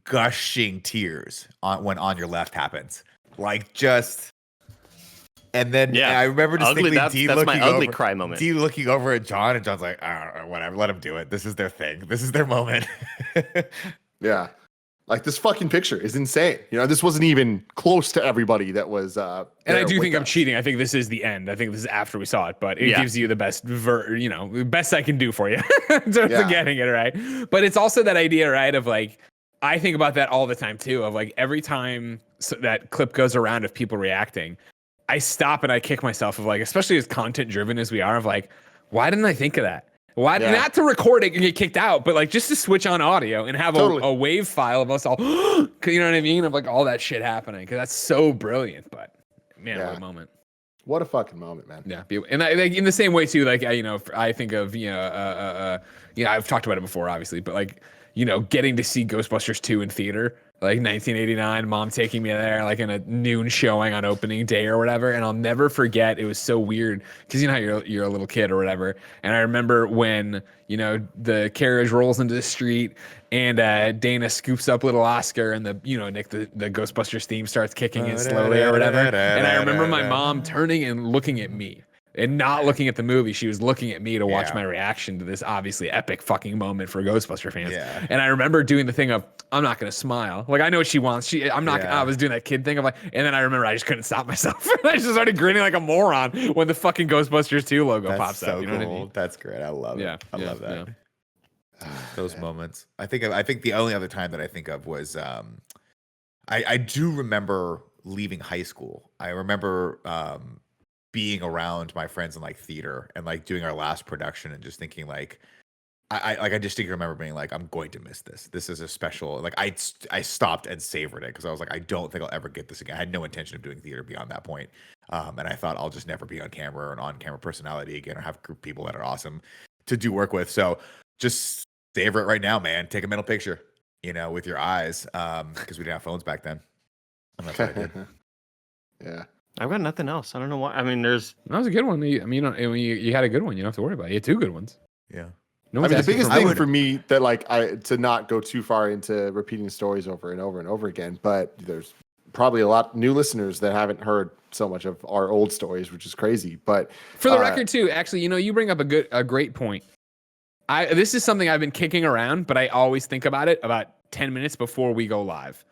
gushing tears when On Your Left happens. Like just. And then I remember ugly. distinctly That's D my looking ugly over, cry moment. D looking over at John, and John's like, I don't know, whatever, let them do it. This is their thing. This is their moment. Yeah. Like this fucking picture is insane. You know, this wasn't even close to everybody that was And I there do with think I'm us. cheating. I think this is the end. I think this is after we saw it, but it Yeah. gives you the best, best I can do for you in terms Yeah. of getting it right. But it's also that idea, right, of like, I think about that all the time too. Of like every time that clip goes around of people reacting, I stop and I kick myself of like, especially as content driven as we are, of like, why didn't I think of that? Why not to record it and get kicked out, but like just to switch on audio and have a wave file of us all, you know what I mean? Of like all that shit happening. Because that's so brilliant. But man, what a moment. What a fucking moment, man. Yeah. And I like in the same way too, like, I think of, I've talked about it before, obviously, but like, getting to see Ghostbusters 2 in theater, like 1989, mom taking me there, like in a noon showing on opening day or whatever. And I'll never forget, it was so weird because you know how you're a little kid or whatever. And I remember when, the carriage rolls into the street and Dana scoops up little Oscar and Nick, the Ghostbusters theme starts kicking in slowly or whatever. And I remember my mom turning and looking at me. And not looking at the movie, she was looking at me to watch my reaction to this obviously epic fucking moment for Ghostbuster fans. Yeah. And I remember doing the thing of, I'm not gonna smile. Like I know what she wants. I was doing that kid thing of like, and then I remember I just couldn't stop myself. I just started grinning like a moron when the fucking Ghostbusters 2 logo pops up. You know what I mean? That's great. I love it. I love that. Those moments. I think the only other time that I think of was I do remember leaving high school. I remember being around my friends in like theater and like doing our last production and just thinking like I just remember being like, I'm going to miss this. This is a special, like I stopped and savored it because I was like, I don't think I'll ever get this again. I had no intention of doing theater beyond that point. And I thought I'll just never be on camera or an on-camera personality again or have a group of people that are awesome to do work with. So just savor it right now, man. Take a mental picture, with your eyes because we didn't have phones back then. And that's what I did. Yeah. I've got nothing else. I don't know why. I mean, that was a good one. You had a good one. You don't have to worry about it. You had two good ones. Yeah. No, the biggest thing for me that like to not go too far into repeating stories over and over and over again, but there's probably a lot new listeners that haven't heard so much of our old stories, which is crazy. But for the record too, actually, you bring up a great point. This is something I've been kicking around, but I always think about it about 10 minutes before we go live.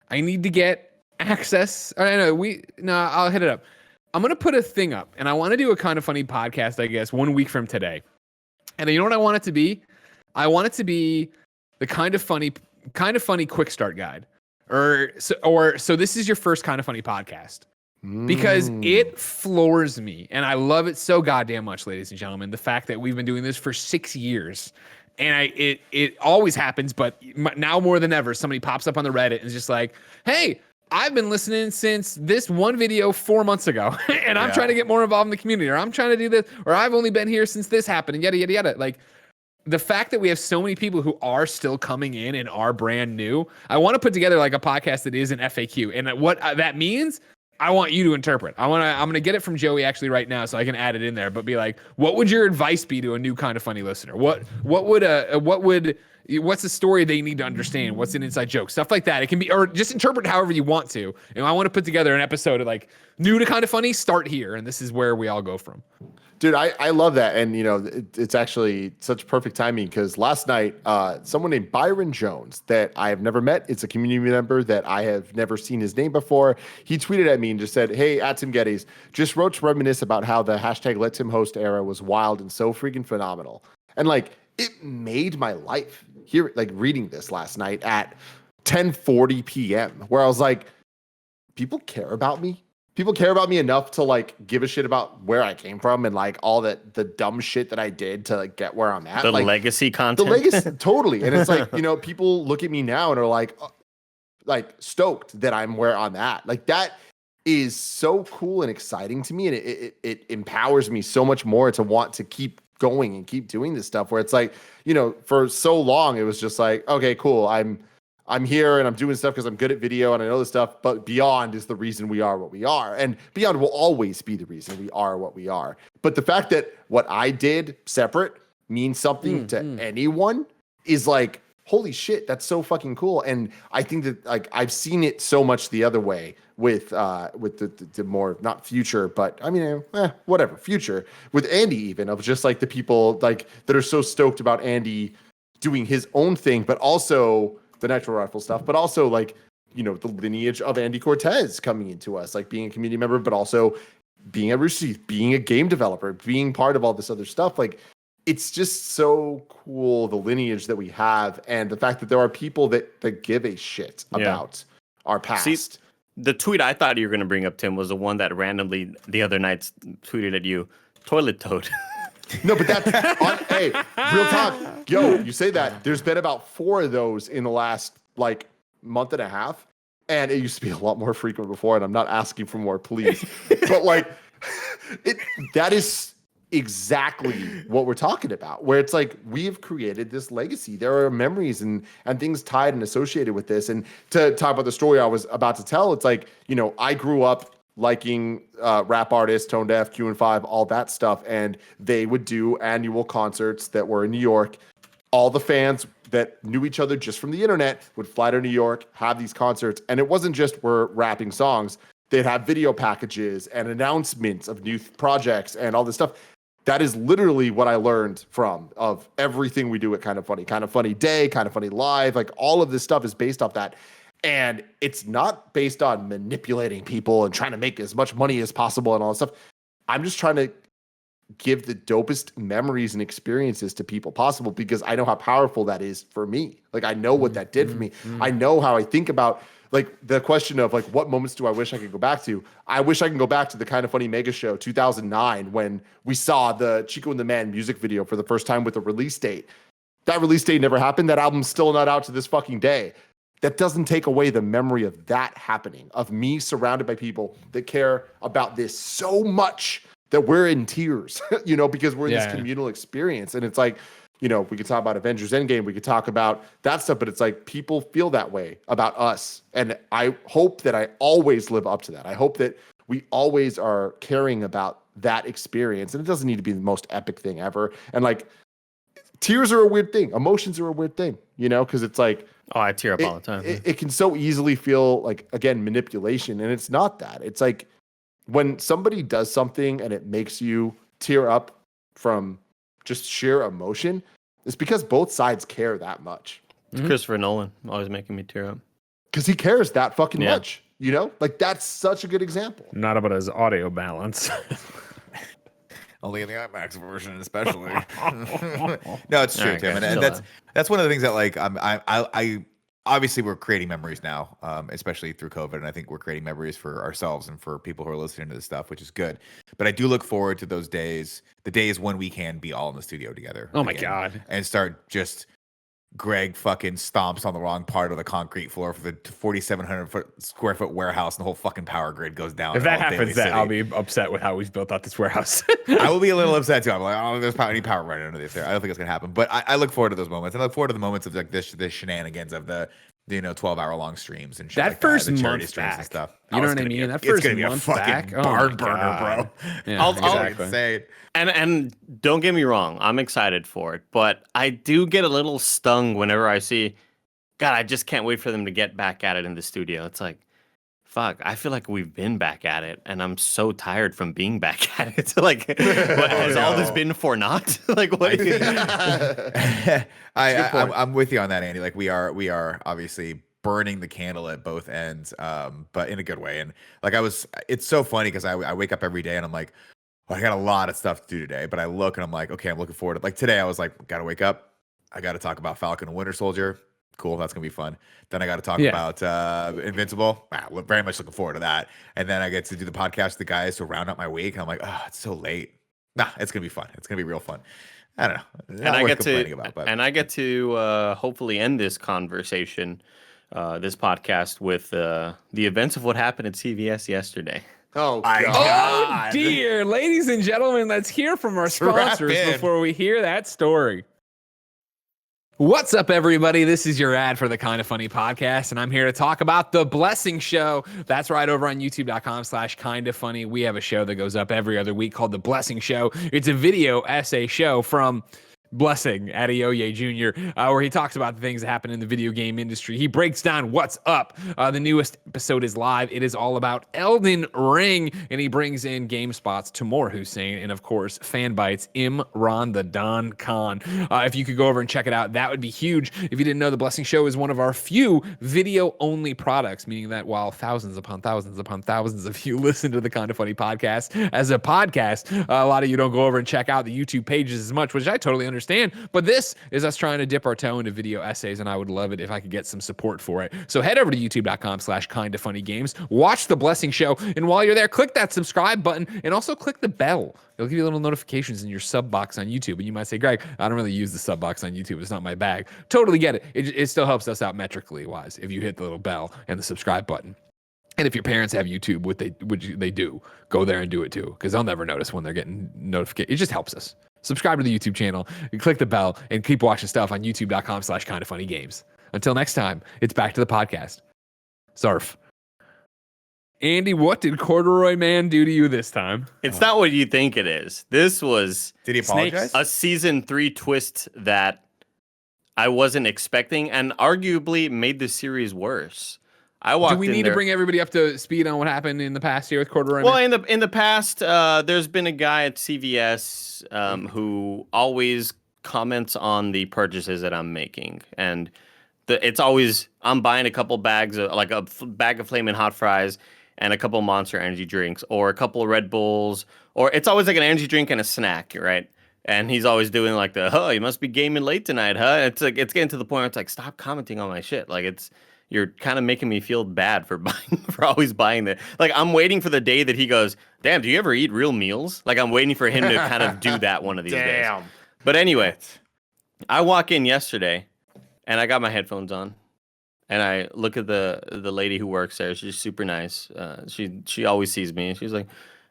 I need to get access. I'll hit it up. I'm going to put a thing up and I want to do a kind of funny podcast, I guess, 1 week from today. And you know what I want it to be? I want it to be the kind of funny quick start guide. So this is your first kind of funny podcast. Because it floors me and I love it so goddamn much, ladies and gentlemen. The fact that we've been doing this for 6 years and it always happens, but now more than ever, somebody pops up on the Reddit and is just like, hey, I've been listening since this one video 4 months ago and I'm trying to get more involved in the community, or I'm trying to do this, or I've only been here since this happened, and yada, yada, yada. Like the fact that we have so many people who are still coming in and are brand new, I want to put together like a podcast that is an FAQ. And what that means I want you to interpret. I'm gonna get it from Joey actually right now, so I can add it in there. But be like, what would your advice be to a new kind of funny listener? What's the story they need to understand? What's an inside joke? Stuff like that. It can be, or just interpret however you want to. And I want to put together an episode of like new to kind of funny. Start here, and this is where we all go from. Dude, I love that. And, you know, it's actually such perfect timing because last night, someone named Byron Jones that I have never met, it's a community member that I have never seen his name before. He tweeted at me and just said, hey, at Tim Gettys, just wrote to reminisce about how the hashtag LetTimhost era was wild and so freaking phenomenal. And like, it made my life here, like reading this last night at 10:40 p.m. where I was like, people care about me. People care about me enough to like give a shit about where I came from and like all the dumb shit that I did to like get where I'm at. The like, legacy content. The legacy, totally. And it's like, you know, people look at me now and are like stoked that I'm where I'm at. Like that is so cool and exciting to me. And it empowers me so much more to want to keep going and keep doing this stuff where it's like, you know, for so long, it was just like, okay, cool. I'm here and I'm doing stuff because I'm good at video and I know this stuff, but Beyond is the reason we are what we are. And Beyond will always be the reason we are what we are. But the fact that what I did separate means something to anyone is like, holy shit, that's so fucking cool. And I think that like I've seen it so much the other way with the more not future, but I mean, whatever, future with Andy, even of just like the people like that are so stoked about Andy doing his own thing, but also the natural rifle stuff, but also like, you know, the lineage of Andy Cortez coming into us, like being a community member, but also being a receipt, being a game developer, being part of all this other stuff. Like, it's just so cool, the lineage that we have, and the fact that there are people that give a shit about our past. See, the tweet I thought you were going to bring up, Tim, was the one that randomly the other night tweeted at you, toilet toad. No, but that's hey, real talk. Yo, you say that. There's been about 4 of those in the last like month and a half. And it used to be a lot more frequent before, and I'm not asking for more, please. But like that is exactly what we're talking about, where it's like we've created this legacy. There are memories and things tied and associated with this. And to talk about the story I was about to tell, it's like, you know, I grew up liking rap artists, Tone Deaf, Q&5, all that stuff. And they would do annual concerts that were in New York. All the fans that knew each other just from the internet would fly to New York, have these concerts. And it wasn't just we're rapping songs. They'd have video packages and announcements of new projects and all this stuff. That is literally what I learned of everything we do at Kind of Funny Day, Kind of Funny Live. Like all of this stuff is based off that. And it's not based on manipulating people and trying to make as much money as possible and all that stuff. I'm just trying to give the dopest memories and experiences to people possible because I know how powerful that is for me. Like I know what that did for me. I know how I think about like the question of like what moments do I wish I could go back to? I wish I can go back to the Kind of Funny Mega Show 2009 when we saw the Chico and the Man music video for the first time with a release date. That release date never happened. That album's still not out to this fucking day. That doesn't take away the memory of that happening, of me surrounded by people that care about this so much that we're in tears, you know, because we're in this communal experience. And it's like, you know, we could talk about Avengers Endgame, we could talk about that stuff, but it's like people feel that way about us. And I hope that I always live up to that. I hope that we always are caring about that experience. And it doesn't need to be the most epic thing ever. And like, tears are a weird thing. Emotions are a weird thing, you know, because it's like, oh, I tear up all the time. It can so easily feel like, again, manipulation. And it's not that. It's like when somebody does something and it makes you tear up from just sheer emotion, it's because both sides care that much. It's Christopher Nolan always making me tear up. Because he cares that fucking much, you know? Like, that's such a good example. Not about his audio balance. Only in the IMAX version, especially. No, it's true, Tim, and that's one of the things that like I obviously we're creating memories now, especially through COVID, and I think we're creating memories for ourselves and for people who are listening to this stuff, which is good. But I do look forward to those days, the days when we can be all in the studio together. Oh my God! And start just. Greg fucking stomps on the wrong part of the concrete floor for the 4,700 square foot warehouse, and the whole fucking power grid goes down. If that happens, then I'll be upset with how we've built out this warehouse. I will be a little upset too. I'm like, oh, there's any power running under this there. I don't think it's gonna happen. But I look forward to those moments. And I look forward to the moments of like this shenanigans of the 12-hour long streams and shit That like first the charity month streams back, and stuff. you know it's what I gonna mean? be That it's first gonna be a month fucking back, oh barn my burner, bro. God. Yeah, I'll- exactly. Insane. And don't get me wrong, I'm excited for it, but I do get a little stung whenever I see, God, I just can't wait for them to get back at it in the studio. It's like, fuck, I feel like we've been back at it, and I'm so tired from being back at it. Like, what, has all this been for naught? Like, what? I'm with you on that, Andy. Like we are obviously burning the candle at both ends, but in a good way. And like it's so funny because I wake up every day and I'm like, I got a lot of stuff to do today, but I look and I'm like, okay, I'm looking forward to like today. I was like, gotta wake up. I gotta talk about Falcon and Winter Soldier. Cool, that's gonna be fun. Then I got to talk about Invincible. Wow, very much looking forward to that. And then I get to do the podcast with the guys to round up my week. And I'm like, oh, it's so late. Nah, it's gonna be fun. It's gonna be real fun. I don't know. And I get to hopefully end this conversation, this podcast with the events of what happened at CVS yesterday. Oh, My God. Oh dear, ladies and gentlemen, let's hear from our Strap sponsors in. before we hear that story. What's up, everybody? This is your ad for the Kind of Funny podcast, and I'm here to talk about The Blessing Show. That's right, over on youtube.com/kindoffunny. We have a show that goes up every other week called The Blessing Show. It's a video essay show from Blessing Adeoye Jr., where he talks about the things that happen in the video game industry. He breaks down what's up. The newest episode is live. It is all about Elden Ring, and he brings in GameSpot's Timur Hussein and, of course, Fanbyte's Imran the Don Khan. If you could go over and check it out, that would be huge. If you didn't know, The Blessing Show is one of our few video-only products, meaning that while thousands upon thousands upon thousands of you listen to the Kind of Funny podcast as a podcast, a lot of you don't go over and check out the YouTube pages as much, which I totally understand. But this is us trying to dip our toe into video essays, and I would love it if I could get some support for it. So head over to youtube.com/kindoffunnygames, watch The Blessing Show, and while you're there, click that subscribe button and also click the bell. It'll give you little notifications in your sub box on YouTube. And you might say, Greg, I don't really use the sub box on YouTube. It's not my bag. Totally get it. It still helps us out metrically wise if you hit the little bell and the subscribe button. And if your parents have YouTube, which they do, go there and do it too, because they'll never notice when they're getting notifications. It just helps us. Subscribe to the YouTube channel, and click the bell, and keep watching stuff on youtube.com/kindoffunnygames. Until next time, it's back to the podcast. Zarf. Andy, what did Corduroy Man do to you this time? It's not what you think it is. This was Did he apologize? a season 3 twist that I wasn't expecting, and arguably made the series worse. I walked Do we in need there, to bring everybody up to speed on what happened in the past year with Corduroy Well, Man? in the past, there's been a guy at CVS who always comments on the purchases that I'm making, and it's always I'm buying a couple bags of like bag of Flamin' Hot Fries and a couple Monster Energy drinks, or a couple of Red Bulls, or it's always like an energy drink and a snack, right? And he's always doing like you must be gaming late tonight, huh? It's like it's getting to the point where it's like, stop commenting on my shit. Like you're kind of making me feel bad for always buying that. Like I'm waiting for the day that he goes, damn, do you ever eat real meals? Like I'm waiting for him to kind of do that one of these days. But anyway, I walk in yesterday and I got my headphones on and I look at the lady who works there. She's super nice. She always sees me. She's like,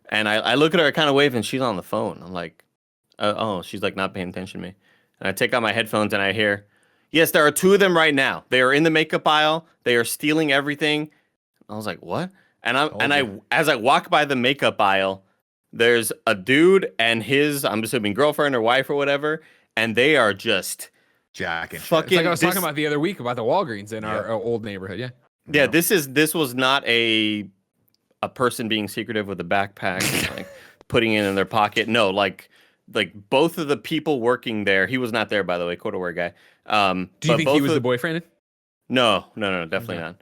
and I look at her, I kind of wave, and she's on the phone. I'm like, oh, she's like not paying attention to me. And I take out my headphones and I hear, yes, there are 2 of them right now. They are in the makeup aisle. They are stealing everything. I was like, what? And as I walk by the makeup aisle, there's a dude and his, I'm assuming, girlfriend or wife or whatever, and they are just Jack and It's fucking. like I was talking about the other week about the Walgreens in our old neighborhood. Yeah. Yeah, this was not a person being secretive with a backpack and like putting it in their pocket. No, like both of the people working there. He was not there, by the way, Corduroy guy. Do you think he was the boyfriend? No, definitely not.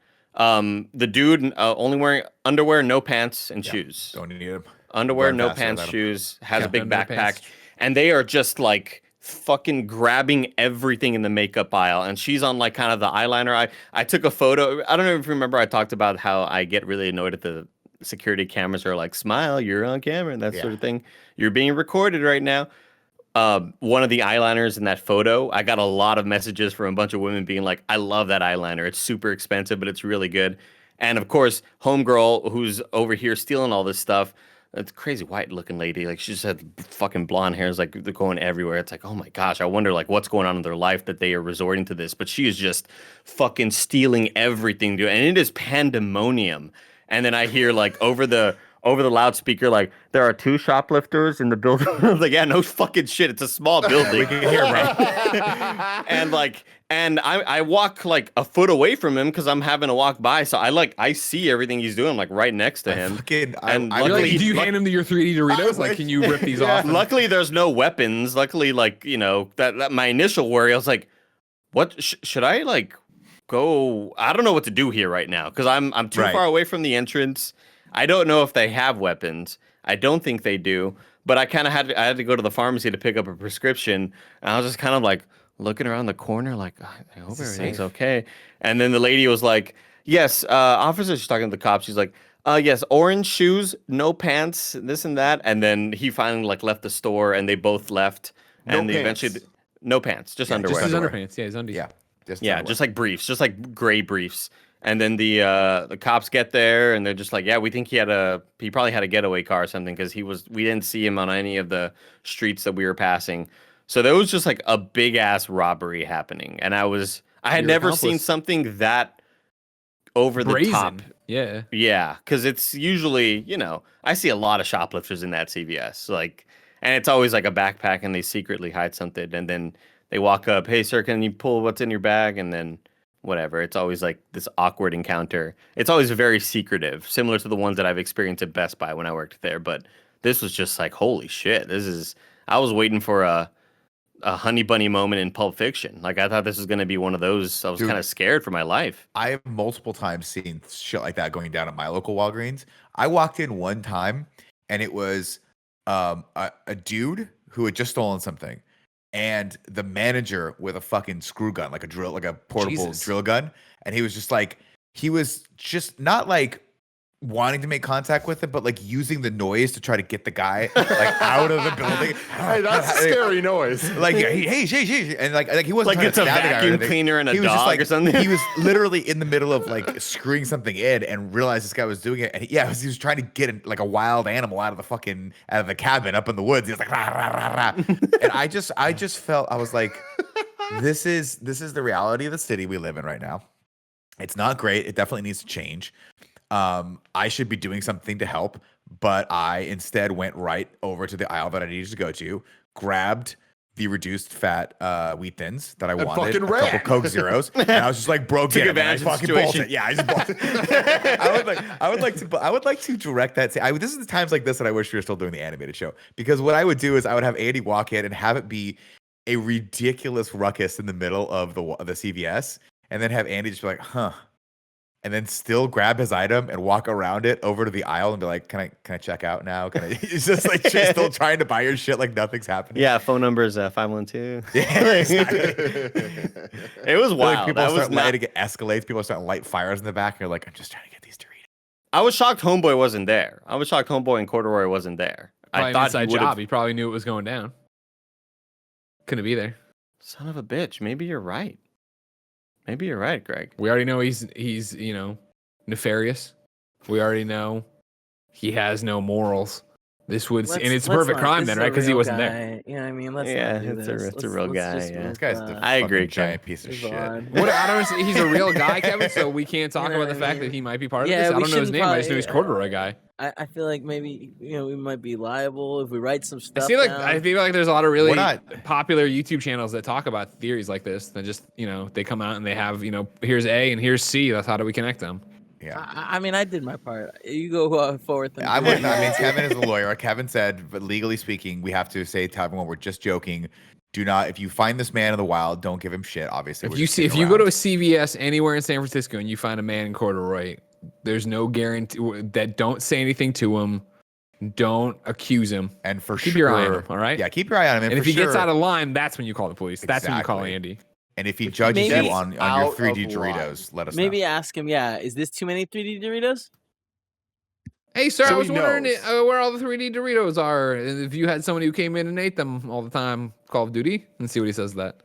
The dude only wearing underwear, no pants, and shoes. Don't need him. Underwear, Run no faster pants, without him. shoes, has a big no backpack, pants. and they are just like fucking grabbing everything in the makeup aisle. And she's on like kind of the eyeliner. I took a photo. I don't know if you remember, I talked about how I get really annoyed at the security cameras are like, smile, you're on camera, and that sort of thing. You're being recorded right now. One of the eyeliners in that photo, I got a lot of messages from a bunch of women being like, I love that eyeliner. It's super expensive, but it's really good. And of course, homegirl who's over here stealing all this stuff, It's crazy white looking lady. Like she just had fucking blonde hair. It's like they're going everywhere. It's like, oh my gosh, I wonder like what's going on in their life that they are resorting to this. But she is just fucking stealing everything, dude. And it is pandemonium. And then I hear like over the loudspeaker, like, there are 2 shoplifters in the building. I was like, yeah, no fucking shit. It's a small building. We can hear, bro. and I walk like a foot away from him because I'm having to walk by. So I see everything he's doing, like right next to him. You're like, do you hand him your 3D Doritos? Like, can you rip these off? Luckily, there's no weapons. Luckily, like, you know, that my initial worry, I was like, what should I like go? I don't know what to do here right now because I'm too far away from the entrance. I don't know if they have weapons. I don't think they do. But I kind of had to go to the pharmacy to pick up a prescription. And I was just kind of like looking around the corner, like, I hope everything's okay. And then the lady was like, yes, officer, she's talking to the cops. She's like, yes, orange shoes, no pants, this and that. And then he finally like left the store and they both left. And they eventually, no pants, just underwear. Just his underpants. Yeah, his undies. Yeah. Just like briefs, just like gray briefs. And then the cops get there and they're just like, yeah, we think he probably had a getaway car or something because we didn't see him on any of the streets that we were passing. So there was just like a big ass robbery happening. And I had never seen something that over the top. Yeah. Yeah. Cause it's usually, you know, I see a lot of shoplifters in that CVS. Like, and it's always like a backpack and they secretly hide something. And then they walk up, hey sir, can you pull what's in your bag? And then whatever. It's always like this awkward encounter. It's always very secretive, similar to the ones that I've experienced at Best Buy when I worked there. But this was just like, holy shit. I was waiting for a Honey Bunny moment in Pulp Fiction. Like, I thought this was going to be one of those. I was kind of scared for my life. I have multiple times seen shit like that going down at my local Walgreens. I walked in one time and it was a dude who had just stolen something. And the manager with a fucking screw gun, like a portable drill gun. And he was just not like wanting to make contact with him, but like using the noise to try to get the guy like out of the building. Hey, that's a scary noise. Like, hey, and like he wasn't like it's a vacuum cleaner and a dog or something. He was literally in the middle of like screwing something in and realized this guy was doing it. And he was trying to get like a wild animal out of the cabin up in the woods. He was like, rah, rah, rah, rah. And I just felt, I was like, this is the reality of the city we live in right now. It's not great. It definitely needs to change. I should be doing something to help, but I instead went right over to the aisle that I needed to go to, grabbed the reduced fat wheat thins that I wanted, a couple Coke Zeros, and I was just like, bro, get it, man. I fucking bolted. Yeah, I just bolted. I would like to direct that. This is the times like this that I wish we were still doing the animated show, because what I would do is I would have Andy walk in and have it be a ridiculous ruckus in the middle of the CVS, and then have Andy just be like, huh. And then still grab his item and walk around it over to the aisle and be like, can I check out now? It's just like she's still trying to buy your shit like nothing's happening. Yeah, phone number is 512. Yeah, exactly. It was wild. Like people start lighting, it escalates. People start light fires in the back. And you're like, I'm just trying to get these Doritos. I was shocked Homeboy wasn't there. I was shocked Homeboy and Corduroy wasn't there. Probably I thought inside job. He probably knew it was going down. Couldn't be there. Son of a bitch. Maybe you're right. Maybe you're right, Greg. We already know he's nefarious. We already know he has no morals. It's a perfect crime then, right? Because he wasn't there. You know what I mean? It's a real guy. This guy's I agree, giant piece of shit. He's a real guy, Kevin. So we can't talk about the fact that he might be part of this. I don't know his name. I just know he's Corduroy guy. I feel like maybe we might be liable if we write some stuff. I feel like there's a lot of really popular YouTube channels that talk about theories like this. That just they come out and they have here's A and here's C. That's how do we connect them? Yeah. I mean, I did my part. You go forward. Kevin is a lawyer. Kevin said, but legally speaking, we have to say to everyone we're just joking. Do not, if you find this man in the wild, don't give him shit. Obviously, if you go to a CVS anywhere in San Francisco and you find a man in corduroy, there's no guarantee that don't say anything to him. Don't accuse him. And keep your eye on him. All right. Yeah, keep your eye on him. And if he gets out of line, that's when you call the police. That's when you call Andy. And if he judges you on your 3D Doritos, let us know. Maybe ask him, is this too many 3D Doritos? Hey, sir, I was wondering where all the 3D Doritos are. If you had somebody who came in and ate them all the time, Call of Duty, and see what he says to that.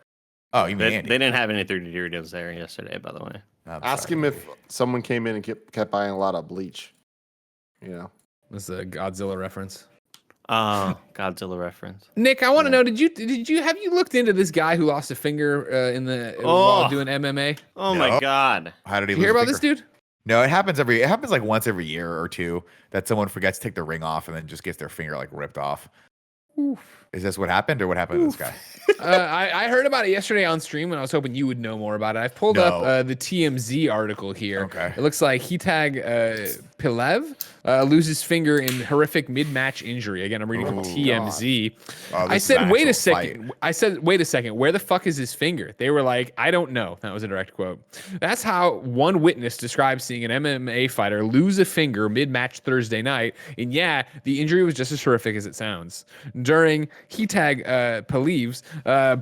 Oh, you mean Andy? They didn't have any 3D Doritos there yesterday, by the way. Ask him if someone came in and kept buying a lot of bleach. This is a Godzilla reference. Godzilla reference. Nick, I want to know, have you looked into this guy who lost a finger while doing MMA? Oh No. my god. How did he Did you hear lose a about this finger? dude? No, it happens like once every year or two that someone forgets to take the ring off and then just gets their finger like ripped off. Is this what happened or what happened to this guy? I heard about it yesterday on stream, and I was hoping you would know more about it. I've pulled up the TMZ article here. Okay. It looks like Hitag Pilev loses finger in horrific mid-match injury. Again, I'm reading from TMZ. Oh, I this is an said, wait a actual second. fight. I said, wait a second. Where the fuck is his finger? They were like, I don't know. That was a direct quote. That's how one witness describes seeing an MMA fighter lose a finger mid-match Thursday night. And yeah, the injury was just as horrific as it sounds. During Hitag Pilev's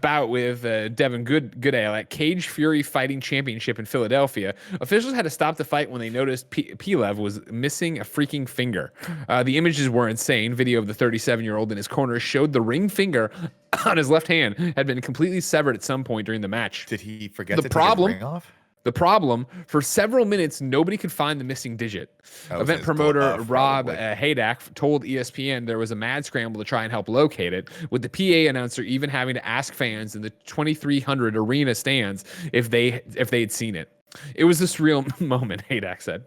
bout with Devin Goodale at Cage Fury Fighting Championship in Philadelphia, officials had to stop the fight when they noticed Pilev was missing a freaking finger. The images were insane. Video of the 37-year-old in his corner showed the ring finger on his left hand had been completely severed at some point during the match. Did he forget The to problem- take his ring off? The problem, for several minutes, nobody could find the missing digit. That was Event his promoter glove, Rob probably. Haydak told ESPN there was a mad scramble to try and help locate it, with the PA announcer even having to ask fans in the 2,300 arena stands if they'd seen it. It was a surreal moment, Haydak said.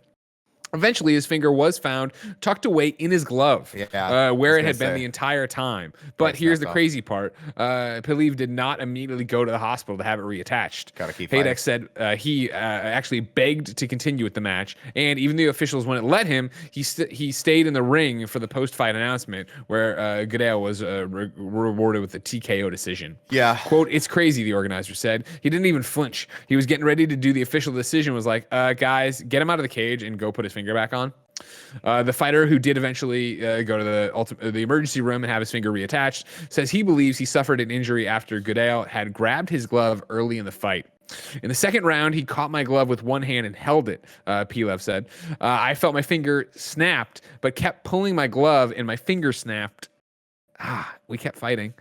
Eventually, his finger was found tucked away in his glove, where it had been the entire time. But here's the crazy part. Pilev did not immediately go to the hospital to have it reattached. Gotta keep Haydak said he actually begged to continue with the match, and even the officials wouldn't let him. He stayed in the ring for the post-fight announcement, where Goodale was rewarded with a TKO decision. Yeah. Quote, "It's crazy," the organizer said. He didn't even flinch. He was getting ready to do the official decision, was like, guys, get him out of the cage and go put his finger back on. The fighter, who did eventually go to the emergency room and have his finger reattached, says he believes he suffered an injury after Goodale had grabbed his glove early in the fight. In the second round, he caught my glove with one hand and held it, Pilev said. I felt my finger snapped, but kept pulling my glove and my finger snapped. We kept fighting.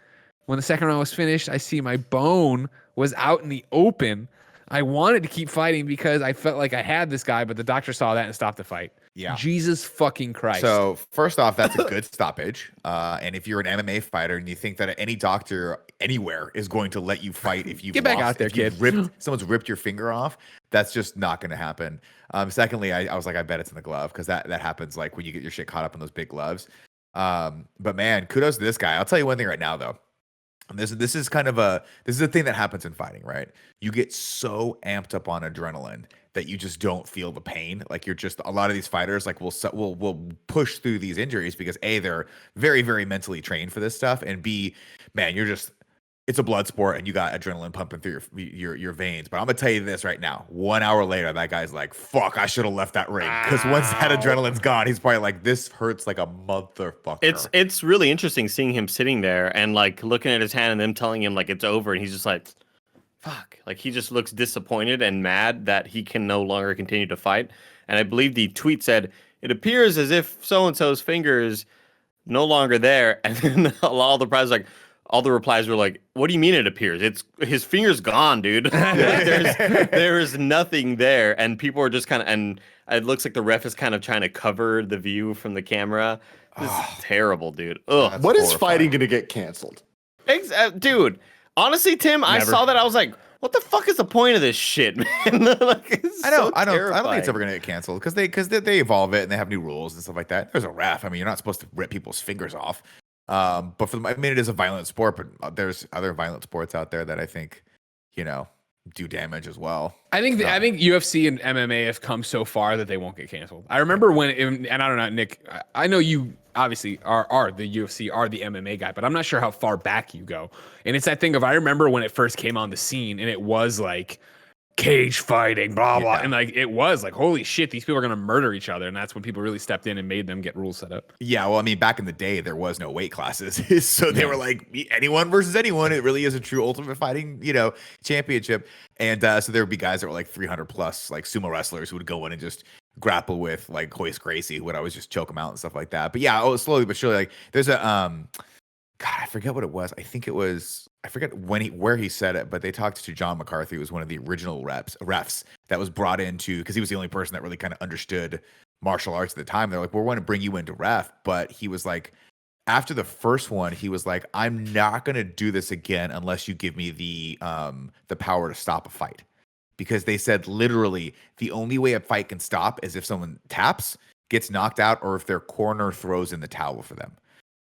When the second round was finished, I see my bone was out in the open. I wanted to keep fighting because I felt like I had this guy, but the doctor saw that and stopped the fight. Yeah. Jesus fucking Christ. So first off, that's a good stoppage. And if you're an MMA fighter and you think that any doctor anywhere is going to let you fight if you've Get back lost, out there, if you've kid. someone's ripped your finger off, that's just not going to happen. Secondly, I was like, I bet it's in the glove because that happens like when you get your shit caught up in those big gloves. But man, kudos to this guy. I'll tell you one thing right now though. This is a thing that happens in fighting, right? You get so amped up on adrenaline that you just don't feel the pain. Like a lot of these fighters like will push through these injuries because A, they're very, very mentally trained for this stuff, and B, man, it's a blood sport and you got adrenaline pumping through your veins. But I'm gonna tell you this right now. 1 hour later, that guy's like, fuck, I should have left that ring. Because once that adrenaline's gone, he's probably like, this hurts like a motherfucker. It's really interesting seeing him sitting there and like looking at his hand and them telling him like it's over, and he's just like, fuck. Like he just looks disappointed and mad that he can no longer continue to fight. And I believe the tweet said, it appears as if so-and-so's finger is no longer there. And then all the replies were like, what do you mean it appears? It's his finger's gone, dude. There is nothing there. And people are just kind of, and it looks like the ref is kind of trying to cover the view from the camera. This is terrible, dude. Ugh. What is fighting going to get canceled? Dude, honestly, Tim, I saw that. I was like, what the fuck is the point of this shit, man? Like, I don't think it's ever gonna get canceled because they evolve it and they have new rules and stuff like that. There's a ref. I mean, you're not supposed to rip people's fingers off. But it is a violent sport, but there's other violent sports out there that I think, do damage as well. I think UFC and MMA have come so far that they won't get canceled. I remember and I don't know, Nick, I know you obviously are the UFC, are the MMA guy, but I'm not sure how far back you go. And it's that thing of, I remember when it first came on the scene and it was like cage fighting, blah, blah. And like, it was like, holy shit, these people are going to murder each other. And that's when people really stepped in and made them get rules set up. Yeah. Well, I mean, back in the day, there was no weight classes. So they were like anyone versus anyone. It really is a true ultimate fighting, championship. And so there would be guys that were like 300 plus, like sumo wrestlers who would go in and just grapple with like Hoist Gracie, who would always just choke him out and stuff like that. But yeah, slowly but surely, like there's a, God, I forget what it was. I think it was, I forget where he said it, but they talked to John McCarthy, who was one of the original refs that was brought into, because he was the only person that really kind of understood martial arts at the time. They're like, we're going to bring you into ref. But he was like, after the first one, he was like, I'm not going to do this again unless you give me the power to stop a fight. Because they said literally the only way a fight can stop is if someone taps, gets knocked out, or if their corner throws in the towel for them.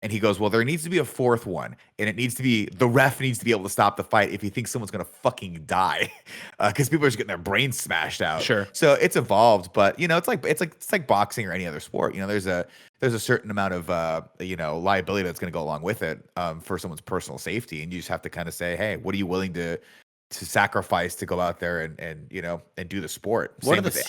And he goes, well, there needs to be a fourth one, and it needs to be the ref needs to be able to stop the fight if he thinks someone's gonna fucking die, because people are just getting their brains smashed out. Sure. So it's evolved, but it's like boxing or any other sport. There's a certain amount of liability that's gonna go along with it for someone's personal safety, and you just have to kind of say, hey, what are you willing to sacrifice to go out there and do the sport?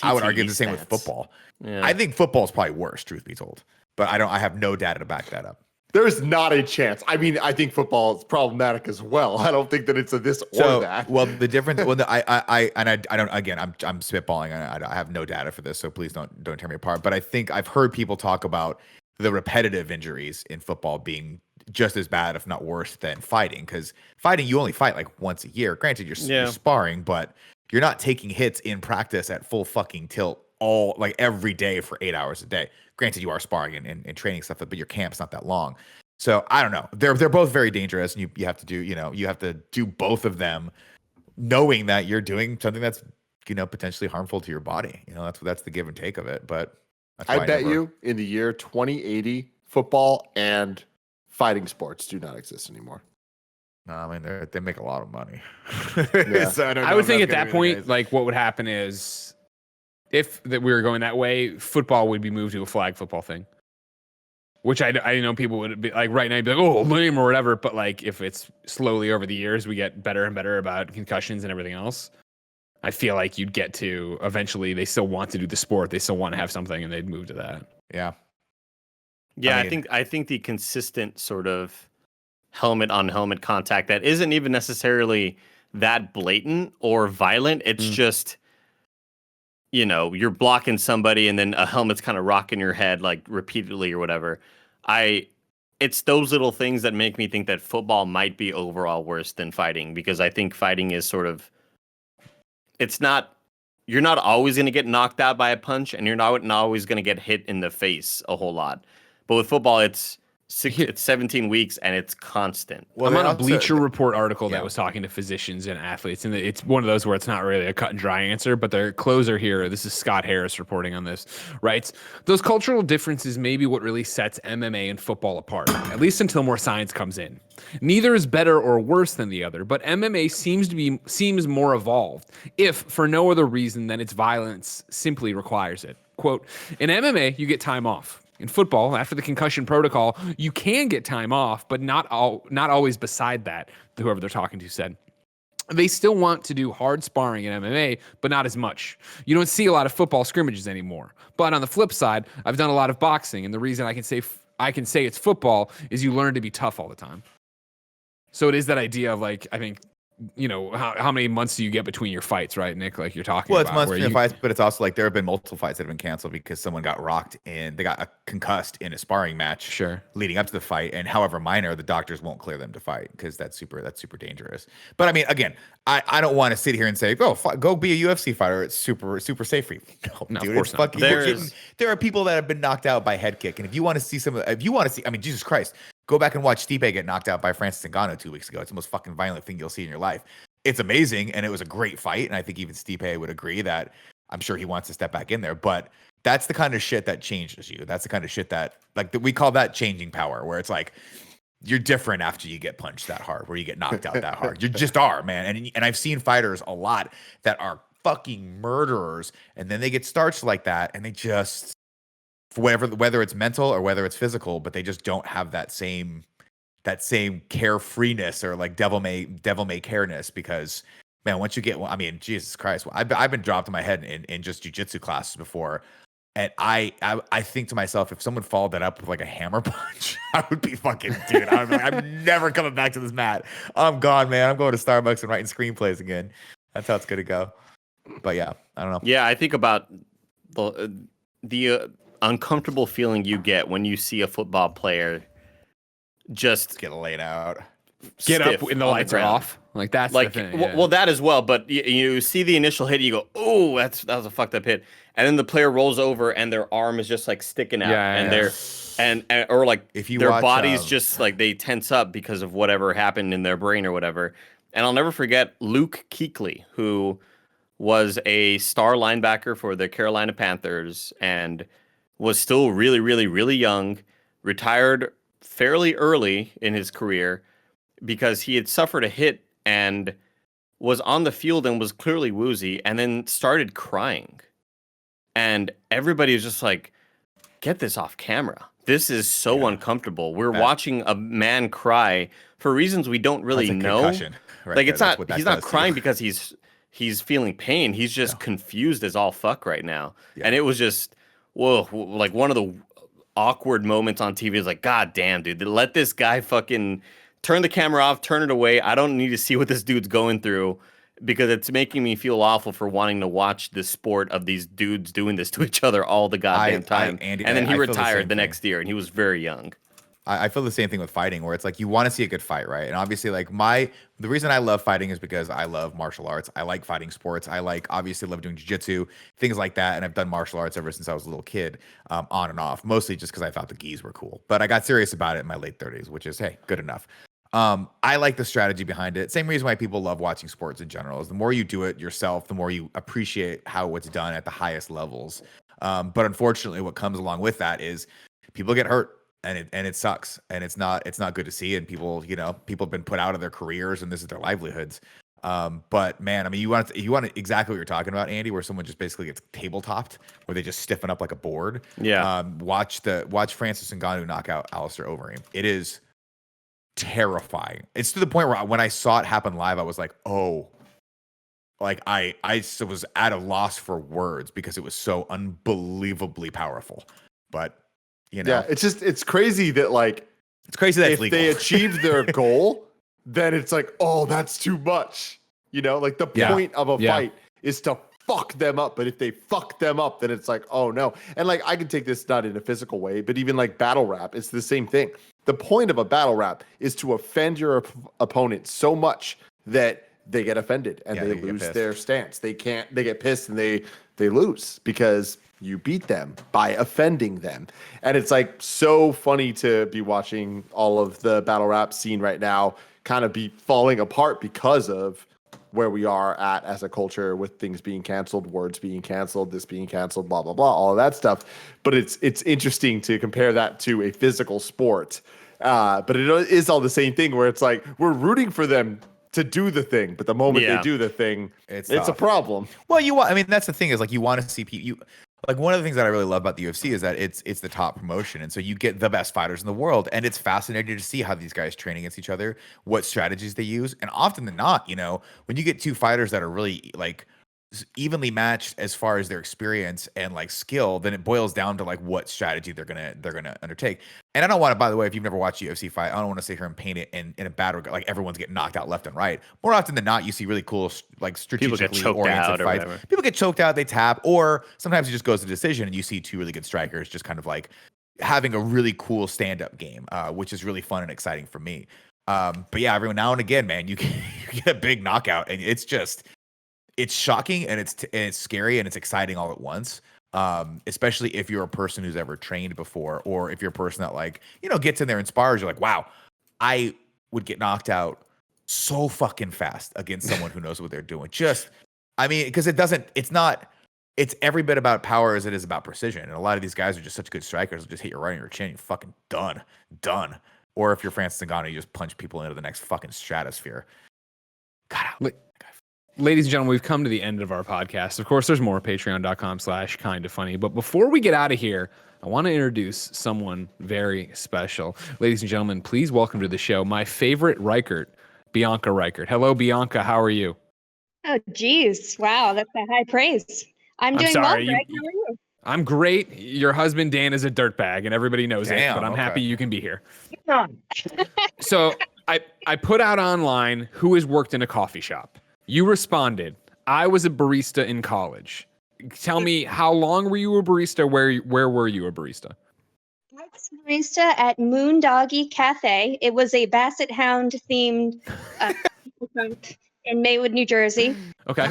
I would argue the same with football. Yeah. I think football is probably worse, truth be told, but I have no data to back that up. There's not a chance. I mean, I think football is problematic as well. I don't think that it's a this or that. Well, the difference. Well, I don't. Again, I'm spitballing. I have no data for this, so please don't tear me apart. But I think I've heard people talk about the repetitive injuries in football being just as bad, if not worse, than fighting. Because fighting, you only fight like once a year. Granted, you're sparring, but you're not taking hits in practice at full fucking tilt every day for 8 hours a day. Granted, you are sparring and training stuff, but your camp's not that long. So I don't know. They're both very dangerous, and you have to do both of them, knowing that you're doing something that's potentially harmful to your body. That's the give and take of it. But I bet you in the year 2080, football and fighting sports do not exist anymore. No, I mean they make a lot of money. Yeah. So I would think at that point, like what would happen is, if we were going that way, football would be moved to a flag football thing. Which I know people would be like right now, be like, oh, lame or whatever. But like if it's slowly over the years, we get better and better about concussions and everything else. I feel like you'd get to eventually they still want to do the sport. They still want to have something, and they'd move to that. Yeah. Yeah, I think the consistent sort of helmet on helmet contact that isn't even necessarily that blatant or violent. It's just, you're blocking somebody and then a helmet's kind of rocking your head like repeatedly or whatever. It's those little things that make me think that football might be overall worse than fighting, because I think fighting is sort of, you're not always going to get knocked out by a punch, and you're not always going to get hit in the face a whole lot. But with football, it's 17 weeks and it's constant. Well, I'm on a Bleacher Report article that was talking to physicians and athletes, and it's one of those where it's not really a cut and dry answer, but their closer here, this is Scott Harris reporting on this, writes, those cultural differences may be what really sets MMA and football apart, at least until more science comes in. Neither is better or worse than the other, but MMA seems more evolved, if for no other reason than its violence simply requires it. Quote, in MMA, you get time off. In football, after the concussion protocol, you can get time off, but not always beside that, whoever they're talking to said. They still want to do hard sparring in MMA, but not as much. You don't see a lot of football scrimmages anymore. But on the flip side, I've done a lot of boxing, and the reason I can say it's football is you learn to be tough all the time. So it is that idea of like, I think, how many months do you get between your fights, right, Nick? Like you're talking about. Well, it's months between fights, but it's also like there have been multiple fights that have been canceled because someone got rocked they got concussed in a sparring match leading up to the fight, and however minor, the doctors won't clear them to fight because that's super dangerous. But I mean, again, I don't want to sit here and say, go be a UFC fighter. It's super safe for you. No, dude, it's fucking. There are people that have been knocked out by head kick, and if you want to see I mean, Jesus Christ. Go back and watch Stipe get knocked out by Francis Ngannou 2 weeks ago. It's the most fucking violent thing you'll see in your life. It's amazing, and it was a great fight, and I think even Stipe would agree that I'm sure he wants to step back in there. But that's the kind of shit that changes you. That's the kind of shit that, we call that changing power, where it's like you're different after you get punched that hard, where you get knocked out that hard. You just are, man. And I've seen fighters a lot that are fucking murderers, and then they get starched like that, and they just... whether it's mental or whether it's physical, but they just don't have that same carefreeness or like devil may careness, because man, once you get, I mean, Jesus Christ, I've been dropped on my head in just jiu-jitsu classes before, and I think to myself, if someone followed that up with like a hammer punch, I would be fucking, dude, I'm never coming back to this mat. I'm gone, man. I'm going to Starbucks and writing screenplays again. That's how it's gonna go. But yeah, I don't know. Yeah, I think about the uncomfortable feeling you get when you see a football player just get laid out, get up when the lights are off. Like that's Like, the thing. well, that as well. But you see the initial hit, you go, "Oh, that was a fucked up hit," and then the player rolls over and their arm is just like sticking out, and they're and or like If you their watch, bodies just like they tense up because of whatever happened in their brain or whatever. And I'll never forget Luke Kuechly, who was a star linebacker for the Carolina Panthers and was still really, really, really young, retired fairly early in his career because he had suffered a hit and was on the field and was clearly woozy and then started crying. And everybody was just like, get this off camera. This is so uncomfortable. We're watching a man cry for reasons we don't really know. Right like there. it's not What that he's not does to crying you. because he's feeling pain. He's just confused as all fuck right now. Yeah. And it was just whoa, like one of the awkward moments on TV is like, God damn, dude, let this guy fucking turn the camera off, turn it away. I don't need to see what this dude's going through because it's making me feel awful for wanting to watch the sport of these dudes doing this to each other all the goddamn time. Andy, and then he I feel the retired same the thing. next year and he was very young. I feel the same thing with fighting, where it's like you want to see a good fight, right? And obviously, like the reason I love fighting is because I love martial arts. I like fighting sports. I obviously love doing jiu-jitsu, things like that. And I've done martial arts ever since I was a little kid, on and off, mostly just because I thought the gis were cool. But I got serious about it in my late 30s, which is, hey, good enough. I like the strategy behind it. Same reason why people love watching sports in general is the more you do it yourself, the more you appreciate how it's done at the highest levels. But unfortunately, what comes along with that is people get hurt. And it sucks, and it's not good to see. And people have been put out of their careers, and this is their livelihoods. But man, I mean, you want exactly what you're talking about, Andy, where someone just basically gets tabletopped, where they just stiffen up like a board. Yeah. Watch Francis Ngannou knock out Alistair Overeem. It is terrifying. It's to the point where when I saw it happen live, I was like, oh, like I was at a loss for words because it was so unbelievably powerful. But yeah, it's crazy that like it's crazy that if it's legal. they achieved their goal, then it's like, oh, that's too much. Like the point of a fight is to fuck them up. But if they fuck them up, then it's like, oh no. And like I can take this not in a physical way, but even like battle rap, it's the same thing. The point of a battle rap is to offend your opponent so much that they get offended and they lose their stance. They get pissed and they lose because you beat them by offending them. And it's like so funny to be watching all of the battle rap scene right now kind of be falling apart because of where we are at as a culture with things being canceled, words being canceled, this being canceled, blah, blah, blah, all of that stuff. But it's interesting to compare that to a physical sport. But it is all the same thing where it's like we're rooting for them to do the thing, but the moment they do the thing, it's a problem. Well, I mean, that's the thing is like you want to see people. Like one of the things that I really love about the UFC is that it's the top promotion, and so you get the best fighters in the world, and it's fascinating to see how these guys train against each other, what strategies they use, and often than not, when you get two fighters that are really like evenly matched as far as their experience and like skill, then it boils down to like what strategy they're gonna undertake. And I don't want to, by the way, if you've never watched UFC fight, I don't want to sit here and paint it in a bad regard, like everyone's getting knocked out left and right. More often than not, you see really cool, like strategically oriented fights. People get choked out, they tap, or sometimes it just goes to decision, and you see two really good strikers just kind of like having a really cool stand-up game, which is really fun and exciting for me. But yeah, every now and again, man, you get a big knockout, and it's shocking, and it's scary, and it's exciting all at once. Especially if you're a person who's ever trained before, or if you're a person that like, gets in there and spars, you're like, wow, I would get knocked out so fucking fast against someone who knows what they're doing. Because it's every bit about power as it is about precision. And a lot of these guys are just such good strikers. They'll just hit you right in your chin. You're fucking done. Or if you're Francis Ngannou, you just punch people into the next fucking stratosphere. God, ladies and gentlemen, we've come to the end of our podcast. Of course, there's more, patreon.com/kindafunny. But before we get out of here, I want to introduce someone very special. Ladies and gentlemen, please welcome to the show my favorite Reichert, Bianca Reichert. Hello, Bianca. How are you? Oh, geez. Wow, that's a high praise. I'm doing sorry, well, Greg. How are you? I'm great. Your husband, Dan, is a dirtbag, and everybody knows it, but I'm happy you can be here. So I put out online who has worked in a coffee shop. You responded, I was a barista in college. Tell me, how long were you a barista? Where were you a barista? I was a barista at Moondoggy Cafe. It was a Basset Hound themed defunct, in Maywood, New Jersey. Okay.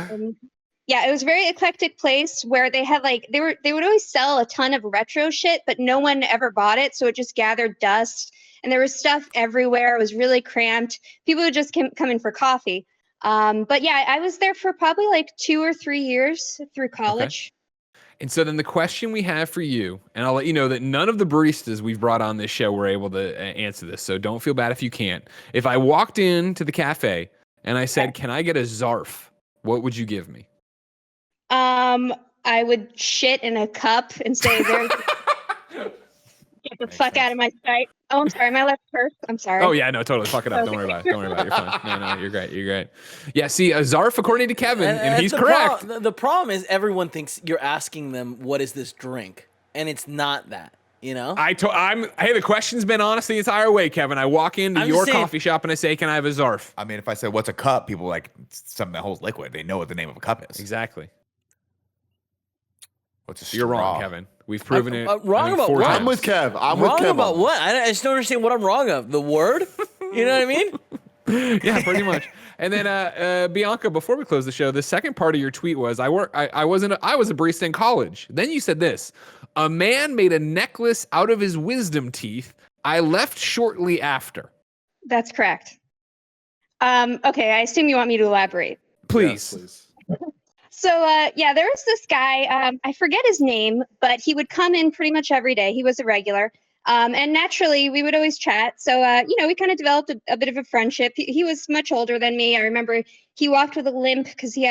Yeah, it was a very eclectic place where they had like they would always sell a ton of retro shit, but no one ever bought it, so it just gathered dust, and there was stuff everywhere. It was really cramped. People would just come in for coffee. But yeah, I was there for probably like 2 or 3 years through college. And so then the question we have for you, and I'll let you know that none of the baristas we've brought on this show were able to answer this, so don't feel bad if you can't. If I walked into the cafe and I said, "Can I get a Zarf?" What would you give me? I would shit in a cup and say, "There, get the fuck out of my sight." Oh, I'm sorry, my left first. I'm sorry. Oh yeah, no, totally. Fuck it up. Don't worry about it. Don't worry about it. You're fine. No, you're great. You're great. Yeah, see, a Zarf, according to Kevin, and he's correct. The problem is everyone thinks you're asking them, "What is this drink?" And it's not that. You know. Hey, the question's been honest the entire way, Kevin. I walk into your coffee shop and I say, "Can I have a Zarf?" I mean, if I said, "What's a cup?" People like something that holds liquid. They know what the name of a cup is. Exactly. What's a straw? You're wrong, Kevin. We've proven it. Wrong about what? I'm with Kev. I'm wrong with Kev. About what? I just don't understand what I'm wrong of. The word? You know what I mean? Yeah, pretty much. And then Bianca, before we close the show, the second part of your tweet was, I was a barista in college. Then you said this: a man made a necklace out of his wisdom teeth. I left shortly after. That's correct. Okay, I assume you want me to elaborate. Please. Yes, please. So, yeah, there was this guy, I forget his name, but he would come in pretty much every day. He was a regular. And naturally, we would always chat. So, we kind of developed a bit of a friendship. He was much older than me. I remember he walked with a limp because he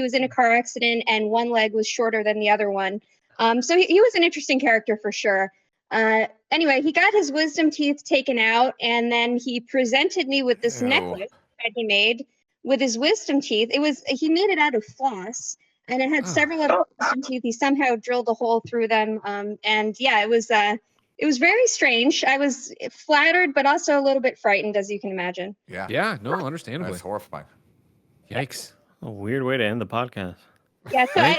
was in a car accident and one leg was shorter than the other one. So he was an interesting character for sure. Anyway, he got his wisdom teeth taken out, and then he presented me with this necklace that he made with his wisdom teeth. He made it out of floss, and it had several other wisdom teeth. He somehow drilled a hole through them. And yeah, it was very strange. I was flattered, but also a little bit frightened, as you can imagine. Yeah. Yeah, no, understandably. That's horrifying. Yikes. A weird way to end the podcast. Yeah, so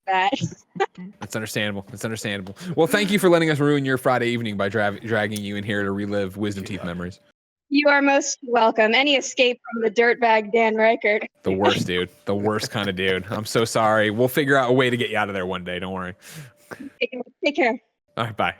That's understandable. It's understandable. Well, thank you for letting us ruin your Friday evening by dragging you in here to relive wisdom teeth memories. You are most welcome. Any escape from the dirtbag Dan Reichert? The worst, dude. The worst kind of dude. I'm so sorry. We'll figure out a way to get you out of there one day. Don't worry. Take care. All right, bye.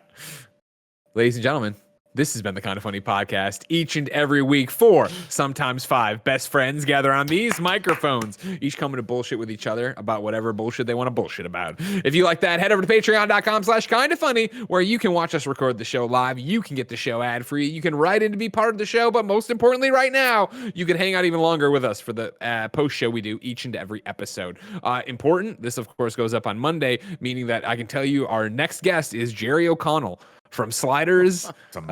Ladies and gentlemen, this has been the Kind of Funny podcast. Each and every week, 4, sometimes 5 best friends gather on these microphones, each coming to bullshit with each other about whatever bullshit they want to bullshit about. If you like that, head over to patreon.com/kindoffunny, where you can watch us record the show live. You can get the show ad-free. You can write in to be part of the show, but most importantly right now, you can hang out even longer with us for the post-show we do each and every episode. Important, this of course goes up on Monday, meaning that I can tell you our next guest is Jerry O'Connell from Sliders, from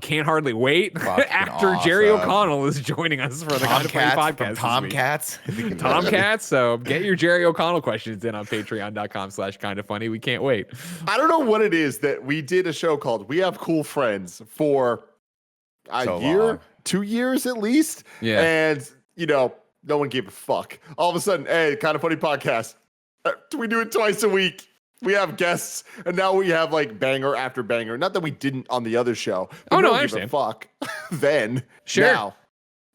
Can't Hardly Wait. Actor awesome. Jerry O'Connell is joining us for the Kind of Funny podcast. Tomcats. Tomcats. So get your Jerry O'Connell questions in on patreon.com/kindoffunny. We can't wait. I don't know what it is that we did a show called We Have Cool Friends for a year, 2 years at least. Yeah. And, no one gave a fuck. All of a sudden, hey, Kind of Funny podcast. We do it twice a week. We have guests, and now we have like banger after banger. Not that we didn't on the other show. Oh no, I understand. Fuck. Then, sure. Now,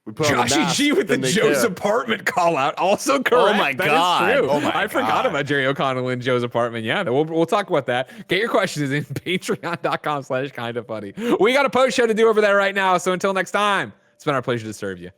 we put Joshy G with the Joe's apartment call out. Also correct. Oh my That God. is true. Oh my I forgot about Jerry O'Connell in Joe's apartment. Yeah, we'll talk about that. Get your questions in patreon.com/kindoffunny. We got a post show to do over there right now. So until next time, it's been our pleasure to serve you.